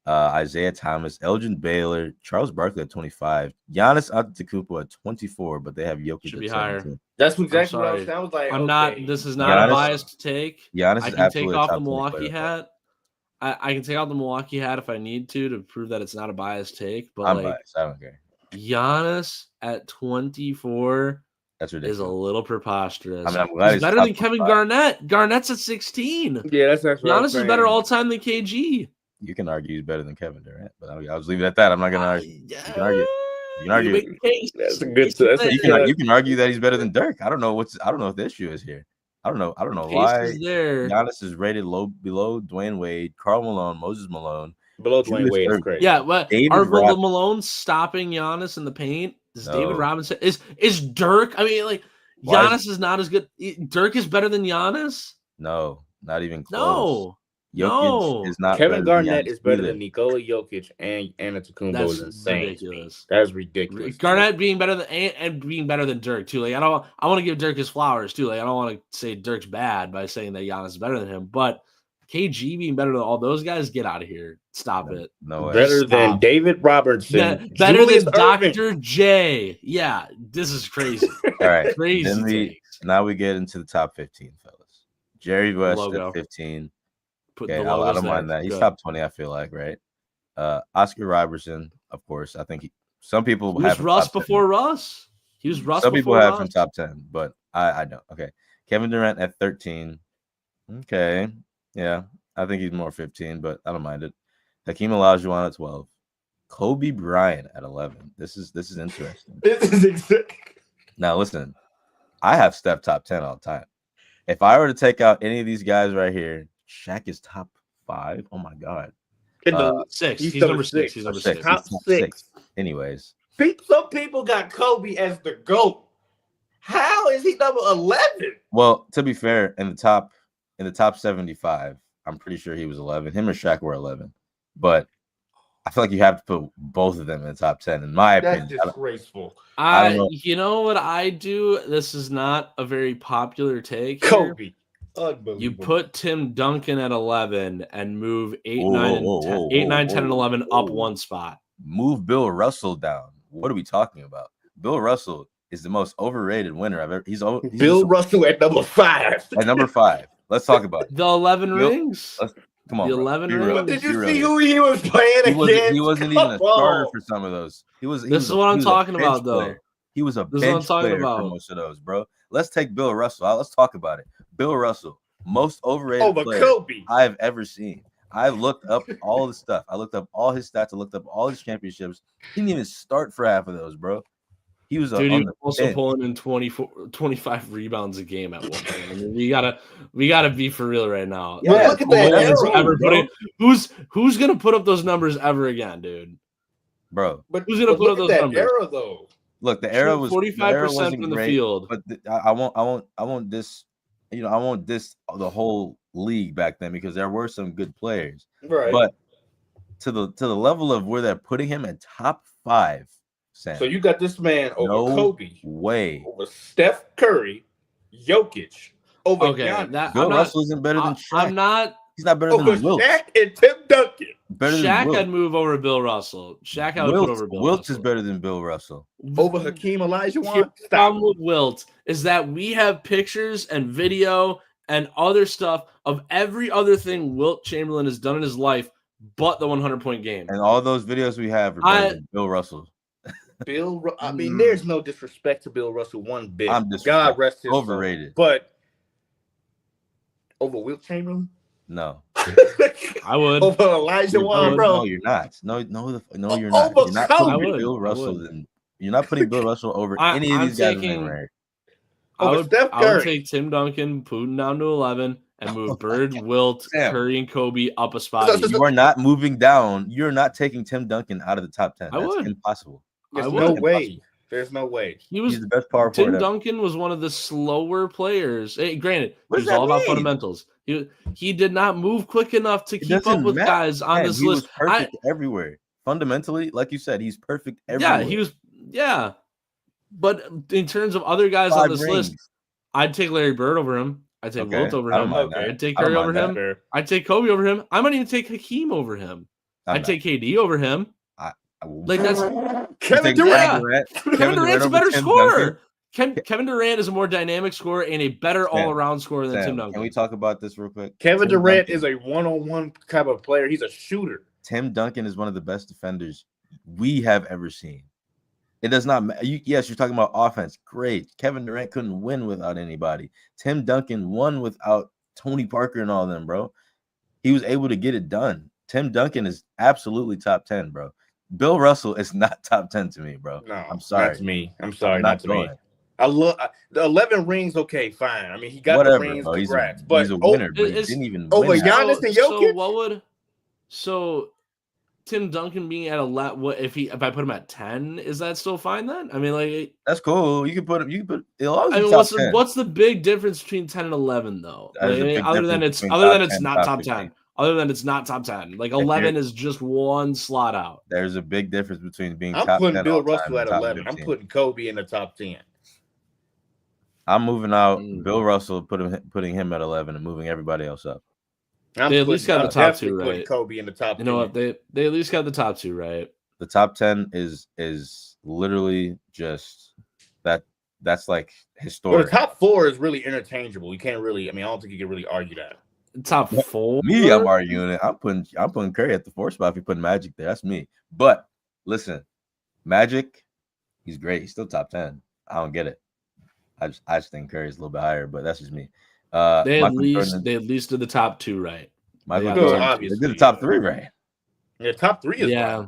Isaiah Thomas, Elgin Baylor, Charles Barkley at 25, Giannis Antetokounmpo at 24, but they have Jokic should be at higher. 17. That's exactly what I was saying. I was like, I'm not. This is not a biased take. Giannis I can take off the Milwaukee hat. I can take out the Milwaukee hat if I need to prove that it's not a biased take. But I'm biased. I don't care. Giannis at 24. That's ridiculous. Is a little preposterous. I mean, I'm glad he's better than Kevin Garnett. Garnett's at 16. Yeah, that's actually Giannis is better all time than KG. You can argue he's better than Kevin Durant, but I was leaving it at that. I'm not going to argue. You can argue. You can argue. That's a good. You can argue that he's better than Dirk. I don't know what the issue is here. I don't know why Giannis is rated below Dwayne Wade, Karl Malone, Moses Malone. Below Dwayne Wade is great. Yeah, but are Malone stopping Giannis in the paint? David Robinson is Dirk? I mean, like Giannis is not as good. Dirk is better than Giannis? No, not even close. No, is not. Kevin Garnett is better than Nikola Jokic and Antetokounmpo is insane. Ridiculous. That's ridiculous. Garnett being better than Dirk too. Like I want to give Dirk his flowers too. Like I don't want to say Dirk's bad by saying that Giannis is better than him, but KG being better than all those guys, get out of here. Stop it. No way. Better than David Robertson. Better Julius than Dr. J. Yeah, this is crazy. All right. Crazy. Now we get into the top 15, fellas. Jerry West at 15. Okay, I don't mind that. He's top 20, I feel like, right? Oscar Robertson, of course. I think some people have Russ before Russ. He was Russ. Some people have him top 10, but I don't. Okay. Kevin Durant at 13. Okay. Yeah, I think he's more 15, but I don't mind it. Hakeem Olajuwon at 12. Kobe Bryant at 11. This is interesting. Now listen, I have Steph top 10 all the time. If I were to take out any of these guys right here, Shaq is top 5. Oh my god. 6. He's number 6. He's number 6. Top 6. Anyways, some people got Kobe as the GOAT. How is he number 11? Well, to be fair, in the top 75, I'm pretty sure he was 11. Him or Shaq were 11. But I feel like you have to put both of them in the top 10, in my opinion. That's disgraceful. You know what I do? This is not a very popular take. Kobe. You put Tim Duncan at 11 and move 8, 9, 10, and 11 up one spot. Move Bill Russell down. What are we talking about? Bill Russell is the most overrated winner I've ever. He's Bill Russell at number 5. At number 5. Let's talk about it. The 11 Bill- rings. Come on, The bro. 11 Be rings. real. But did Be you real see here. who he was playing against? He wasn't even a Come starter on. for some of those. This is what I'm talking about, though. Player. He was a This is what I'm bench talking player for about. most of those, bro. Let's take Bill Russell out. Let's talk about it. Bill Russell, most overrated Over player Kobe. I have ever seen. I looked up all the stuff. I looked up all his stats. I looked up all his championships. He didn't even start for half of those, bro. He was Dude, he on was the also bench. pulling in 25 rebounds a game at one point. I mean, we gotta be for real right now. Yeah, Like, look at that no one's arrow, ever bro. putting, who's gonna put up those numbers ever again, dude? Bro. But Who's gonna but put look up at those that numbers? era though. Look, the era was 45% from the great, field. but I won't this, I won't diss the whole league back then because there were some good players. Right. But to the level of where they're putting him at top 5, Sam. So you got this man over No Kobe, way. over Steph Curry, Jokic, over Okay, Giannis, that Bill I'm not. Russell isn't better than Shaq. I'm not. He's not better over than Wilt. Shaq and Tim Duncan. Better than Shaq Wilt. had move over Bill Russell. Shaq I would put over Bill Wilt Russell. is better than Bill Russell. Over Hakeem Here's Olajuwon. the Stop. problem with Wilt is that we have pictures and video and other stuff of every other thing Wilt Chamberlain has done in his life, but the 100-point game. And all those videos we have are better than Bill Russell. I mean, there's no disrespect to Bill Russell one bit. I'm God rest his soul. Overrated. But over Wilt Chamberlain? No. I would. Over Olajuwon, would. bro. No, you're not. No, you're not. Over You're not Kobe. putting I would. Bill I Russell would. in. You're not putting Bill Russell over any of I'm these guys in taking- there. Over Steph I would Curry. take Tim Duncan, Putin down to 11, and move Bird, Wilt, Sam. Curry, and Kobe up a spot. So- each. You are not moving down. You're not taking Tim Duncan out of the top 10. I That's would. impossible. There's I no would. way. There's no way. He was He's the best power Tim forward ever. Duncan was one of the slower players. Hey, granted, What he does was all that about mean? fundamentals. He did not move quick enough to It keep up doesn't with matter. guys on Man, this he list. was perfect everywhere. Fundamentally, like you said, he's perfect everywhere. Yeah, he was. Yeah, but in terms of other guys on 5 this rings. list, I'd take Larry Bird over him. I'd take Okay, Wilt over I don't him. mind that. I'd take I don't Curry mind over that. him. Fair. I'd take Kobe over him. I might even take Hakeem over him. I'm I'd not. take KD over him. Like that's Kevin Take Durant. Kevin Durant's a over better Tim scorer. Kevin Durant is a more dynamic scorer and a better Sam, all-around scorer than Tim Sam, Duncan. can we talk about this real quick? Kevin Tim Durant Duncan. is a one-on-one type of player. He's a shooter. Tim Duncan is one of the best defenders we have ever seen. It does not matter. Yes, you're talking about offense. Great. Kevin Durant couldn't win without anybody. Tim Duncan won without Tony Parker and all them, bro. He was able to get it done. Tim Duncan is absolutely top 10, bro. Bill Russell is not top 10 to me, bro. No, I'm sorry. Not to me. I'm sorry, I'm not to me. going. I love the 11 rings. Okay, fine. I mean, he got Whatever, the rings. bro. Congrats. But He's a winner, but he it's- didn't even over win that. Giannis and Jokic? what would Tim Duncan being at what if I put him at 10, is that still fine then? I mean, like, That's cool. You can put him. You can put. It'll always I be mean, top 10. what's the big difference between 10 and 11 though? There's a Like, big other than difference it's between top 10, not top top 15. 10. Other than it's not top 10. Like 11 is just one slot out. There's a big difference between being I'm top 10 putting Bill all time Russell and at top 11. 15. I'm putting Kobe in the top 10. I'm moving out Mm. Bill Russell, putting him at 11 and moving everybody else up. I'm They at least got the I'm top definitely two, putting right? Kobe in the top 10. You know what? They at least got the top 2, right? The top 10 is literally just that's like Well, historic. the top 4 is really interchangeable. You can't really. I mean, I don't think you can really argue that. Top 4. Me, I'm arguing it. I'm putting Curry at the 4 spot if you put Magic there. That's me. But listen, Magic, he's great. He's still top 10. I don't get it. I just think Curry's a little bit higher, but that's just me. They at Michael Jordan, least did the top 2 right. Michael yeah, Jordan, obviously, they did the top 3 right. Yeah, top 3 is Yeah. fine.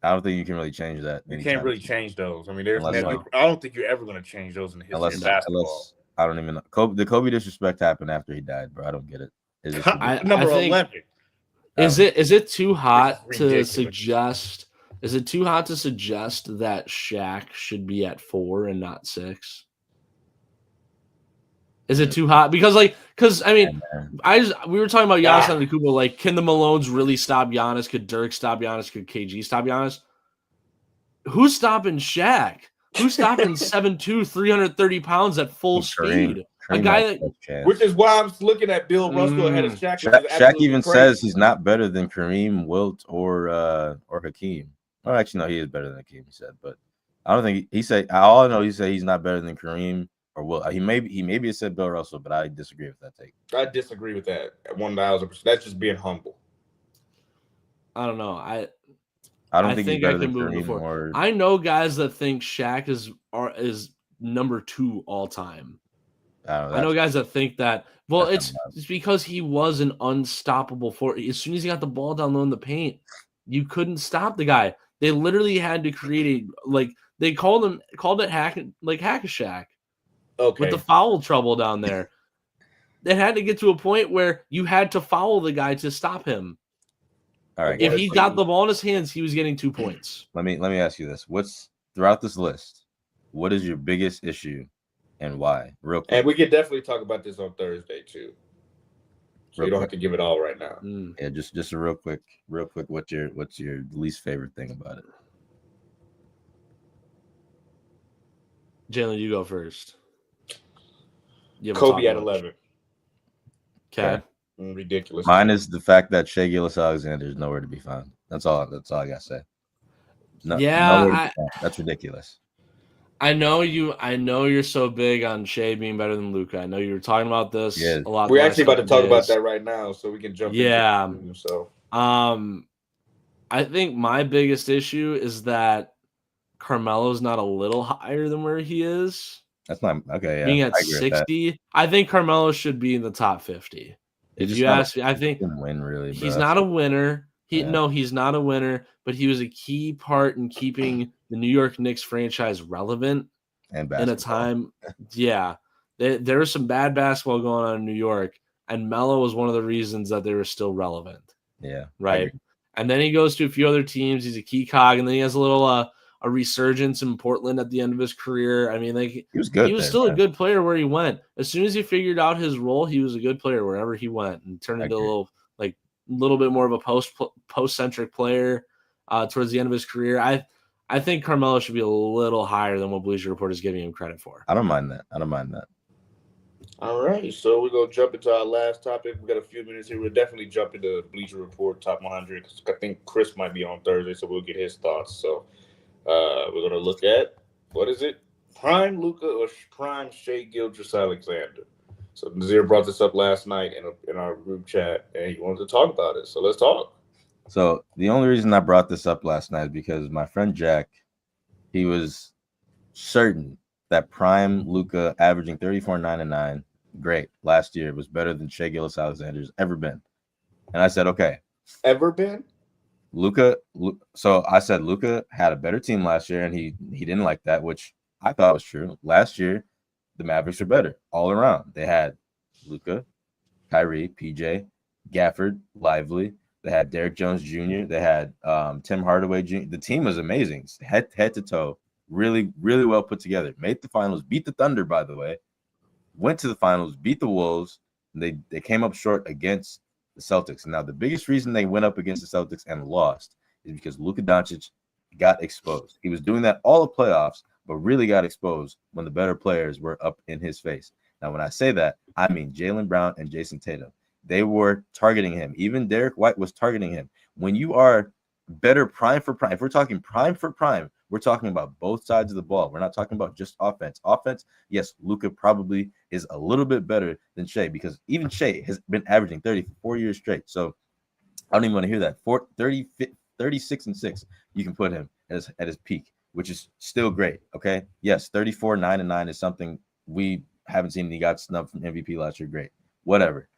I don't think you can really change that. You anytime can't really soon. change those. I mean, there's Unless, never, I don't think you're ever going to change those in the history of basketball. I don't even know. The Kobe disrespect happened after he died, bro. I don't get it. It's just Number I think- 11. Is it too hot It's to ridiculous. suggest? Is it too hot to suggest that Shaq should be at 4 and not 6? Is it too hot? Because I mean, we were talking about Giannis Antetokounmpo. Like, can the Malones really stop Giannis? Could Dirk stop Giannis? Could KG stop Giannis? Who's stopping Shaq? Who's stopping 7'2", 330 pounds at full speed? A guy that Which is why I'm looking at Bill Russell ahead of Shaq. which is Shaq absolutely even crazy. says he's not better than Kareem, Wilt, or Hakeem. Oh, actually, no, he is better than Hakeem. He said, but I don't think he said. All I know, he said he's not better than Kareem or will he maybe has said Bill Russell, but I disagree with that take. I disagree with that 1,000%. That's just being humble. I don't know. I don't think he's better than Kareem or I know guys that think Shaq is number 2 all time. I know guys that think that. Well, it's because he was an unstoppable force. As soon as he got the ball down low in the paint, you couldn't stop the guy. They literally had to create they called it hack a Shaq. Okay. With the foul trouble down there. It had to get to a point where you had to foul the guy to stop him. All right. If he got the ball in his hands, he was getting 2 points. Let me ask you this. What's throughout this list, what is your biggest issue and why? Real quick. And we could definitely talk about this on Thursday too. So you don't have to give it all right now. Yeah, just a real quick. What's your least favorite thing about it? Jalen, you go first. Kobe at 11. Okay. Ridiculous. Mine is the fact that Shai Gilgeous-Alexander is nowhere to be found. That's all I gotta say. No, that's ridiculous. I know you're so big on Shai being better than Luka. I know you were talking about this a lot. We're actually about to talk about that right now, so we can jump into it. So I think my biggest issue is that Carmelo's not a little higher than where he is. That's not okay. Yeah, being at 60, I think Carmelo should be in the top 50. If you ask me, I think he's not a winner. He's not a winner, but he was a key part in keeping the New York Knicks franchise relevant and in a time. Yeah, there was some bad basketball going on in New York, and Melo was one of the reasons that they were still relevant. Yeah, right. And then he goes to a few other teams. He's a key cog, and then he has a little a resurgence in Portland at the end of his career. I mean, he was good. He was still a good player where he went. As soon as he figured out his role, he was a good player wherever he went, and turned into a little bit more of a post-centric player towards the end of his career. I think Carmelo should be a little higher than what Bleacher Report is giving him credit for. I don't mind that. All right, so we're going to jump into our last topic. We got a few minutes here. We'll definitely jump into Bleacher Report Top 100. I think Chris might be on Thursday, so we'll get his thoughts. So we're going to look at, what is it? Prime Luka or prime Shai Gilgeous-Alexander? So Nazir brought this up last night in our group chat, and he wanted to talk about it. So let's talk. So the only reason I brought this up last night is because my friend Jack, he was certain that prime Luka averaging 34, 9, and 9, great, last year was better than Shai Gilgeous-Alexander's ever been. And I said, okay. Ever been? So I said Luka had a better team last year, and he didn't like that, which I thought was true. Last year, the Mavericks were better all around. They had Luka, Kyrie, PJ, Gafford, Lively. They had Derrick Jones Jr. They had Tim Hardaway Jr. The team was amazing, head to toe, really, really well put together. Made the finals, beat the Thunder, by the way. Went to the finals, beat the Wolves. They came up short against the Celtics. Now, the biggest reason they went up against the Celtics and lost is because Luka Doncic got exposed. He was doing that all the playoffs, but really got exposed when the better players were up in his face. Now, when I say that, I mean Jaylen Brown and Jason Tatum. They were targeting him. Even Derek White was targeting him. When you are better prime for prime, if we're talking prime for prime, we're talking about both sides of the ball. We're not talking about just offense. Offense, yes, Luka probably is a little bit better than Shai, because even Shai has been averaging 30 for 4 years straight. So I don't even want to hear that. 36 and 6, you can put him at his peak, which is still great. Okay. Yes, 34, 9 and 9 is something we haven't seen. He got snubbed from MVP last year. Great. Whatever.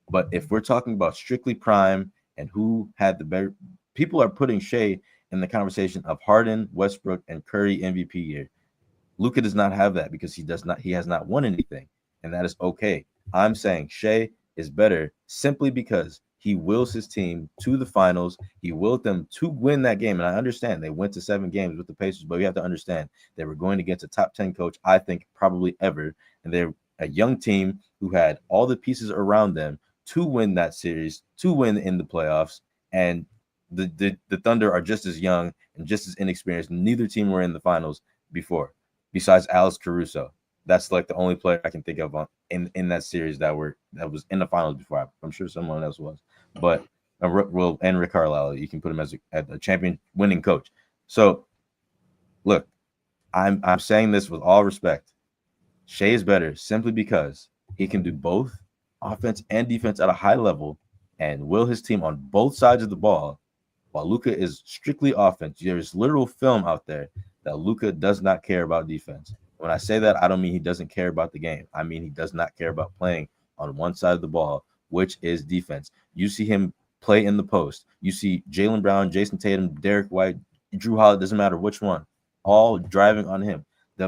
But if we're talking about strictly prime and who had the better, people are putting Shai in the conversation of Harden, Westbrook, and Curry MVP year. Luka does not have that because he has not won anything, and that is okay. I'm saying Shai is better simply because he wills his team to the finals. He willed them to win that game, and I understand they went to 7 games with the Pacers, but you have to understand they were going against a top 10 coach, I think probably ever, and they're a young team who had all the pieces around them to win that series, to win in the playoffs, and the Thunder are just as young and just as inexperienced. Neither team were in the finals before, besides Alex Caruso. That's like the only player I can think of in that series that was in the finals before. I'm sure someone else was, but and Rick Carlisle, you can put him as a champion winning coach. So, look, I'm saying this with all respect. Shea is better simply because he can do both offense and defense at a high level and will his team on both sides of the ball, while Luka is strictly offense. There's literal film out there that Luka does not care about defense. When I say that, I don't mean he doesn't care about the game. I mean he does not care about playing on one side of the ball, which is defense. You see him play in the post. You see Jaylen Brown, Jason Tatum, Derek White, Drew Holiday, doesn't matter which one, all driving on him. The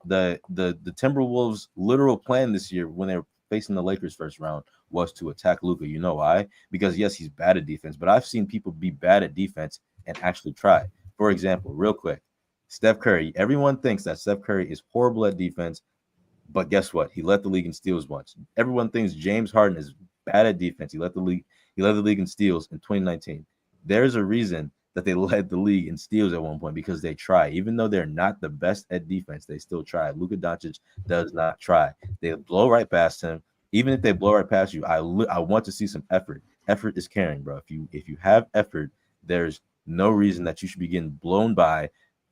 Timberwolves' literal plan this year when they were facing the Lakers first round was to attack Luka. You know why? Because yes, he's bad at defense, but I've seen people be bad at defense and actually try. For example, real quick, Steph Curry. Everyone thinks that Steph Curry is horrible at defense, but guess what? He led the league in steals once. Everyone thinks James Harden is bad at defense. He led the league in steals in 2019. There's a reason that they led the league in steals at one point because they try. Even though they're not the best at defense, they still try. Luka Doncic does not try. They blow right past him. Even if they blow right past you, I want to see some effort. Effort is caring, bro. If you have effort, there's no reason that you should be getting blown by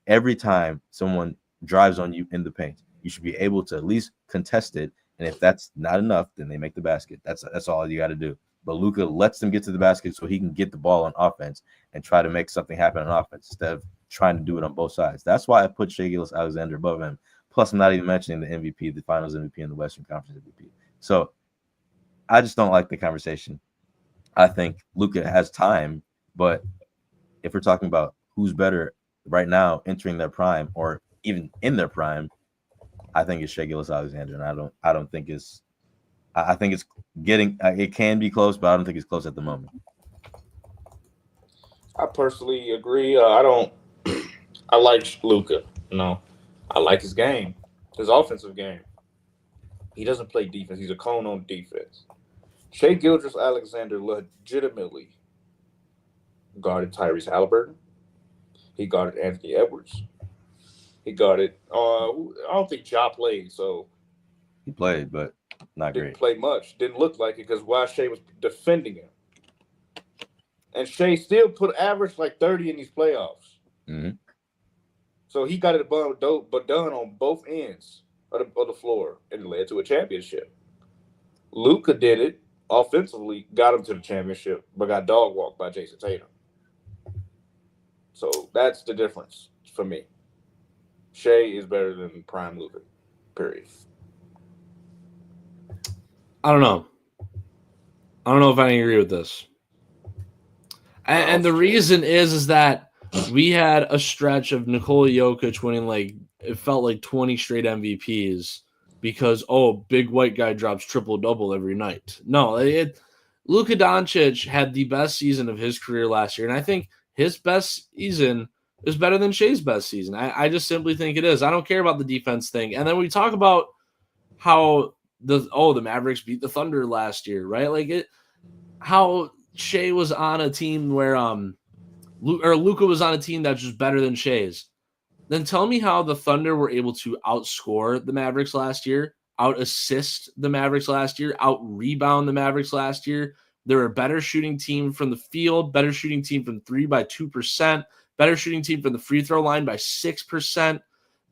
every time someone drives on you in the paint. You should be able to at least contest it. And if that's not enough, then they make the basket. That's all you got to do. But Luka lets them get to the basket so he can get the ball on offense and try to make something happen on offense instead of trying to do it on both sides. That's why I put Shai Gilgeous-Alexander above him. Plus, I'm not even mentioning the MVP, the Finals MVP, and the Western Conference MVP. So I just don't like the conversation. I think Luka has time, but if we're talking about who's better right now entering their prime or even in their prime, I think it's Shai Gilgeous-Alexander, and I don't think it's. I think it's getting. It can be close, but I don't think it's close at the moment. I personally agree. I like Luka. I like his game, his offensive game. He doesn't play defense. He's a cone on defense. Shai Gilgeous-Alexander legitimately guarded Tyrese Halliburton. He guarded Anthony Edwards. He guarded. I don't think Ja played, so he played, but not didn't great. play much. Didn't look like it because Shai was defending him, and Shai still put average like 30 in these playoffs. Mm-hmm. So he got it done on both ends of the floor, and it led to a championship. Luka did it offensively, got him to the championship, but got dog walked by Jason Tatum. So that's the difference for me. Shai is better than prime Luka, period. I don't know if I agree with this. And the reason is that we had a stretch of Nikola Jokic winning it felt like 20 straight MVPs because big white guy drops triple-double every night. No, Luka Doncic had the best season of his career last year, and I think his best season is better than Shai's best season. I just simply think it is. I don't care about the defense thing. And then we talk about how the Mavericks beat the Thunder last year, right? How Shai was on a team where Luka was on a team that's just better than Shai's. Then tell me how the Thunder were able to outscore the Mavericks last year, out-assist the Mavericks last year, out-rebound the Mavericks last year. They're a better shooting team from the field, better shooting team from three by 2%, better shooting team from the free throw line by 6%.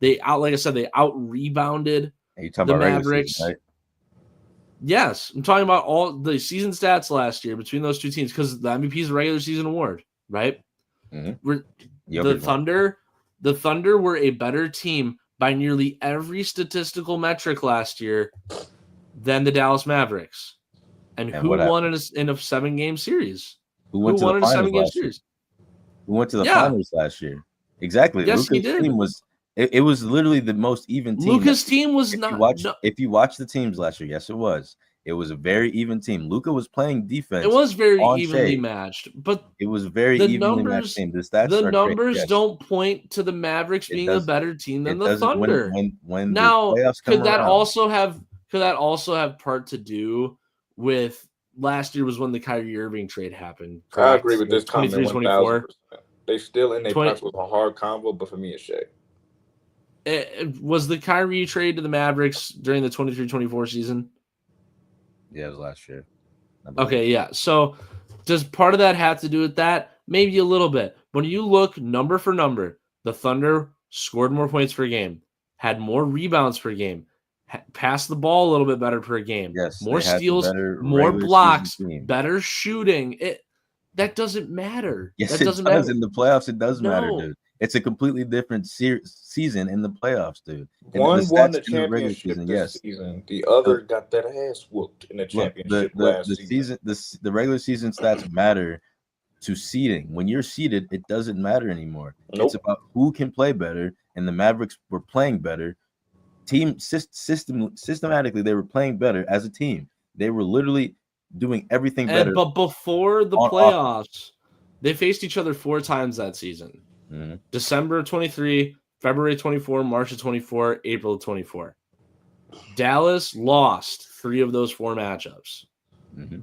They out-rebounded the Mavericks. Season, right? Yes, I'm talking about all the season stats last year between those two teams because the MVP is a regular season award, right? Mm-hmm. The Thunder were a better team by nearly every statistical metric last year than the Dallas Mavericks. And who won in a 7-game series? Who won in a 7-game series? Who went to the finals last year? Exactly. Yes, he did. Team was it was literally the most even team. Luka's team was if you watch the teams last year, yes, it was. It was a very even team. Luka was playing defense. It was very evenly matched, but it was a very evenly matched team. The numbers don't point to the Mavericks being a better team than the Thunder. When now, could that around, also have part to do with last year was when the Kyrie Irving trade happened? Correct? I agree with this comment. 23-24. They still in their press with a hard convo, but for me, it's Shai. Was the Kyrie trade to the Mavericks during the 23-24 season? Yeah, it was last year. Okay, yeah. So does part of that have to do with that? Maybe a little bit. When you look number for number, the Thunder scored more points per game, had more rebounds per game, pass the ball a little bit better per game. Yes, More they had the steals, better more regular blocks, season team. better shooting. That doesn't matter. Yes, that it doesn't does. matter. In the playoffs, it does matter, No. dude. It's a completely different season in the playoffs, dude. And One won the stats in regular championship this yes. season. The other got that ass whooped in the Look, championship last the season. the regular season stats matter to seeding. When you're seeded, it doesn't matter anymore. Nope. It's about who can play better, and the Mavericks were playing better. Systematically, they were playing better as a team. They were literally doing everything better. But before the playoffs, they faced each other 4 times that season. Mm-hmm. December of 23, February 24, March of 24, April of 24. Dallas lost 3 of those 4 matchups. Mm-hmm.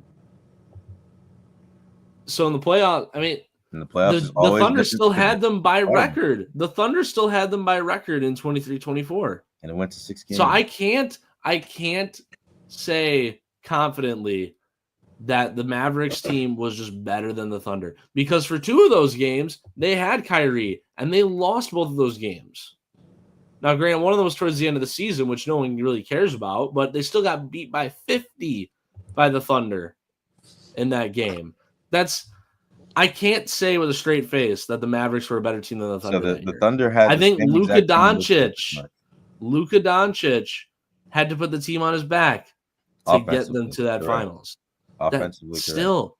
So in the playoffs, I mean, in the playoffs, the Thunder still had them by record. The Thunder still had them by record in 23-24. And it went to 6 games. So I can't say confidently that the Mavericks team was just better than the Thunder, because for 2 of those games they had Kyrie and they lost both of those games. Now, granted, one of them was towards the end of the season, which no one really cares about, but they still got beat by 50 by the Thunder in that game. I can't say with a straight face that the Mavericks were a better team than the Thunder. So the Thunder had. I think Luka Doncic had to put the team on his back to get them to that finals. Offensively, still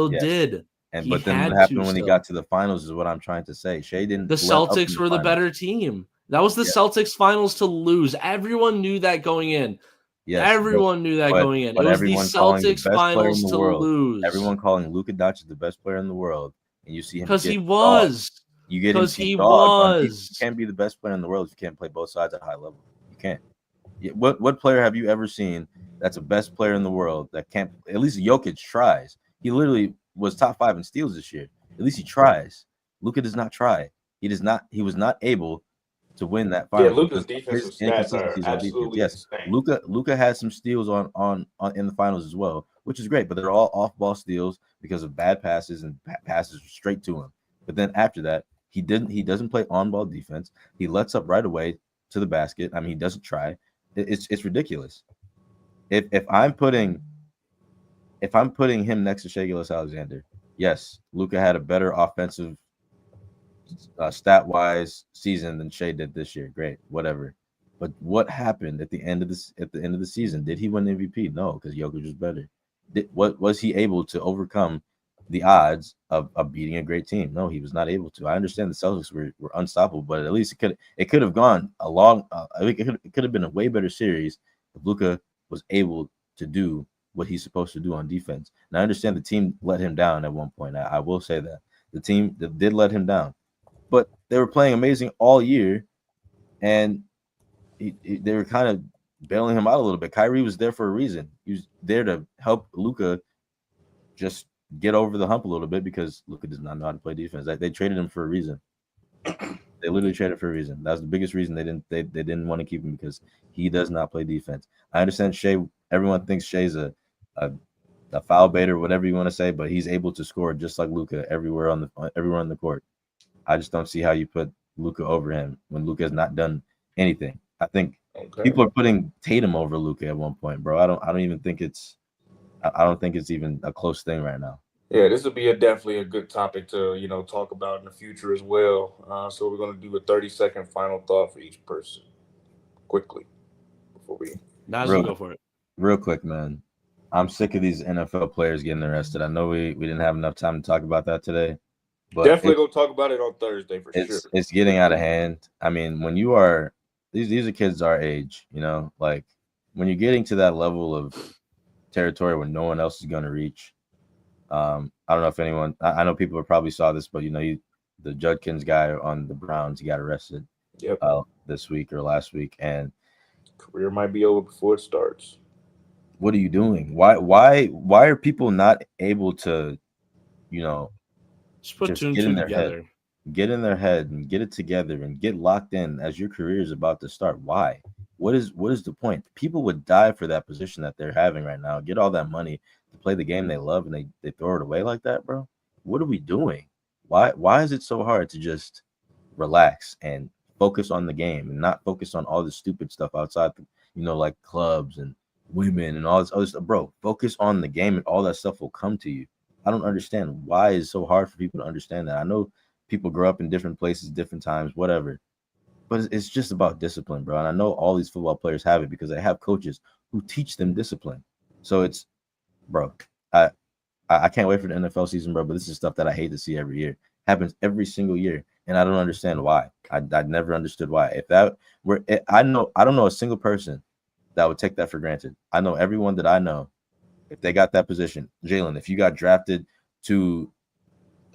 did. But then what happened when he got to the finals is what I'm trying to say. Shea didn't. The Celtics were the better team. That was the Celtics finals to lose. Everyone knew that going in. Yes, everyone knew that going in. It was the Celtics finals to lose. Everyone calling Luka Doncic the best player in the world, and you see him because he was. You get because he was. You can't be the best player in the world if you can't play both sides at a high level. You can't. What player have you ever seen that's a best player in the world that can't? At least Jokic tries. He literally was top 5 in steals this year. At least he tries. Luka does not try. He does not. He was not able to win that final. Yeah, Luka's defensive stats are absolutely insane. Luka has some steals on in the finals as well, which is great, but they're all off-ball steals because of bad passes and passes straight to him. But then after that, he doesn't play on-ball defense. He lets up right away to the basket. I mean, he doesn't try. It's ridiculous. If I'm putting him next to Shai Gilgeous-Alexander, yes, Luka had a better offensive stat-wise season than Shea did this year. Great, whatever. But what happened at the end of the season? Did he win MVP? No, because Jokic was better. What was he able to overcome the odds of beating a great team? No, he was not able to. I understand the Celtics were unstoppable, but at least it could have gone a long. It could have been a way better series if Luka was able to do what he's supposed to do on defense. And I understand the team let him down at one point. I will say that the team did let him down. But they were playing amazing all year, and they were kind of bailing him out a little bit. Kyrie was there for a reason. He was there to help Luka just get over the hump a little bit because Luka does not know how to play defense. They traded him for a reason. They literally traded for a reason. That was the biggest reason they didn't want to keep him, because he does not play defense. I understand Shea. Everyone thinks Shea's a foul baiter, whatever you want to say, but he's able to score just like Luka everywhere on the court. I just don't see how you put Luka over him when Luka has not done anything. I think people are putting Tatum over Luka at one point, bro. I don't even think it's even a close thing right now. Yeah, this would be definitely a good topic to talk about in the future as well. So we're gonna do a 30-second final thought for each person, quickly, before we. Go for it. Real quick, man. I'm sick of these NFL players getting arrested. I know we didn't have enough time to talk about that today. But definitely gonna talk about it on Thursday for sure. It's getting out of hand. I mean, when you are these are kids our age, like when you're getting to that level of territory where no one else is going to reach. I don't know if anyone. I know people probably saw this, but the Judkins guy on the Browns, he got arrested. Yep. This week or last week, and career might be over before it starts. What are you doing? Why are people not able to, just put two and two together. Get in their head and get it together and get locked in as your career is about to start. Why? What is the point? People would die for that position that they're having right now. Get all that money to play the game they love, and they throw it away like that, bro. What are we doing? Why is it so hard to just relax and focus on the game and not focus on all the stupid stuff outside? like clubs and women and all this other stuff. Bro, focus on the game and all that stuff will come to you. I don't understand why it's so hard for people to understand that. I know people grow up in different places, different times, whatever. But it's just about discipline, bro. And I know all these football players have it because they have coaches who teach them discipline. So it's, bro, I can't wait for the NFL season, bro. But this is stuff that I hate to see every year. Happens every single year, and I don't understand why. I never understood why. If that were, I don't know a single person that would take that for granted. I know everyone that I know, if they got that position, Jalen, if you got drafted to,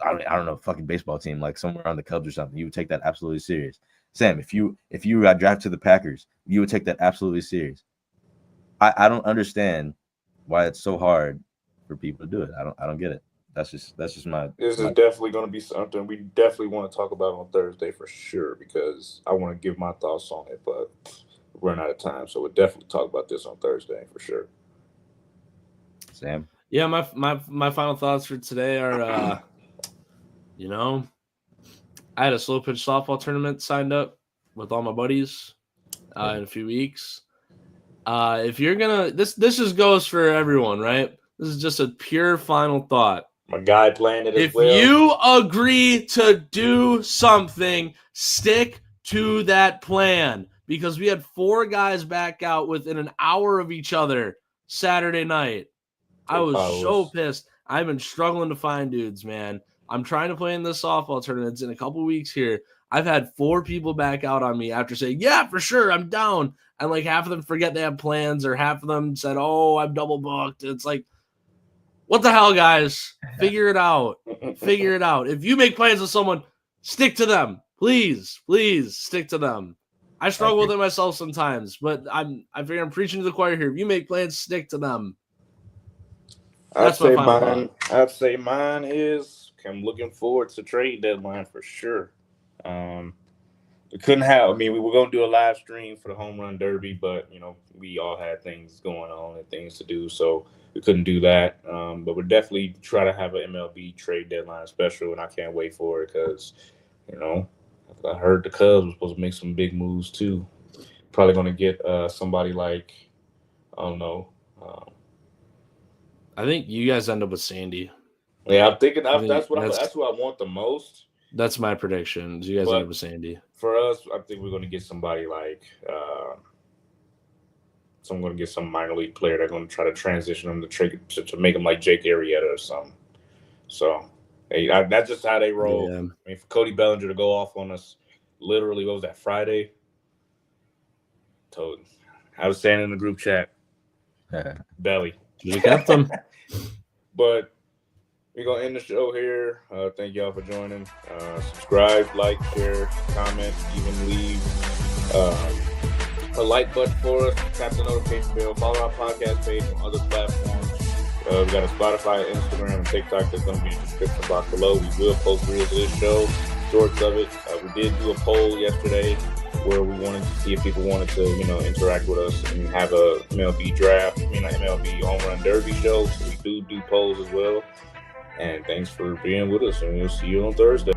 I don't know, fucking baseball team, like somewhere on the Cubs or something, you would take that absolutely serious. Sam, if you got drafted to the Packers, you would take that absolutely serious. I don't understand why it's so hard for people to do it. I don't get it. That's just my. This is definitely going to be something we definitely want to talk about on Thursday for sure, because I want to give my thoughts on it, but we're running out of time, so we'll definitely talk about this on Thursday for sure. Sam? Yeah, my final thoughts for today are, I had a slow pitch softball tournament signed up with all my buddies in a few weeks. If you're gonna, this just goes for everyone, right? This is just a pure final thought. My guy playing it as well. If you agree to do something, stick to that plan, because we had 4 guys back out within an hour of each other Saturday night. I was so pissed. I've been struggling to find dudes, man. I'm trying to play in the softball tournaments in a couple weeks here. I've had 4 people back out on me after saying, yeah, for sure, I'm down. And like half of them forget they have plans, or half of them said, oh, I'm double booked. It's like, what the hell, guys? Figure it out. Figure it out. If you make plans with someone, stick to them. Please stick to them. I struggle with it myself sometimes, but I figure I'm preaching to the choir here. If you make plans, stick to them. I'd say mine is, I'm looking forward to trade deadline for sure. We couldn't have, we were going to do a live stream for the Home Run Derby, but, we all had things going on and things to do, so we couldn't do that. But we'll definitely try to have an MLB trade deadline special, and I can't wait for it because, I heard the Cubs were supposed to make some big moves too. Probably going to get somebody like, I don't know. I think you guys end up with Sandy. Yeah, I'm thinking that's what I want the most. That's my prediction. You guys end up with Sandy. For us, I think we're going to get somebody like I'm going to get some minor league player that's going to try to transition them to make them like Jake Arrieta or something. So that's just how they roll. Yeah. For Cody Bellinger to go off on us, literally, what was that, Friday? I was saying in the group chat, Belly. You kept them. But we're going to end the show here. Thank y'all for joining. Subscribe, like, share, comment, even leave a like button for us. Tap the notification bell. Follow our podcast page on other platforms. We got a Spotify, Instagram, and TikTok that's going to be in the description box below. We will post reels of this show, shorts of it. We did do a poll yesterday where we wanted to see if people wanted to, interact with us and have a MLB draft. MLB Home Run Derby show. So we do polls as well. And thanks for being with us, and we'll see you on Thursday.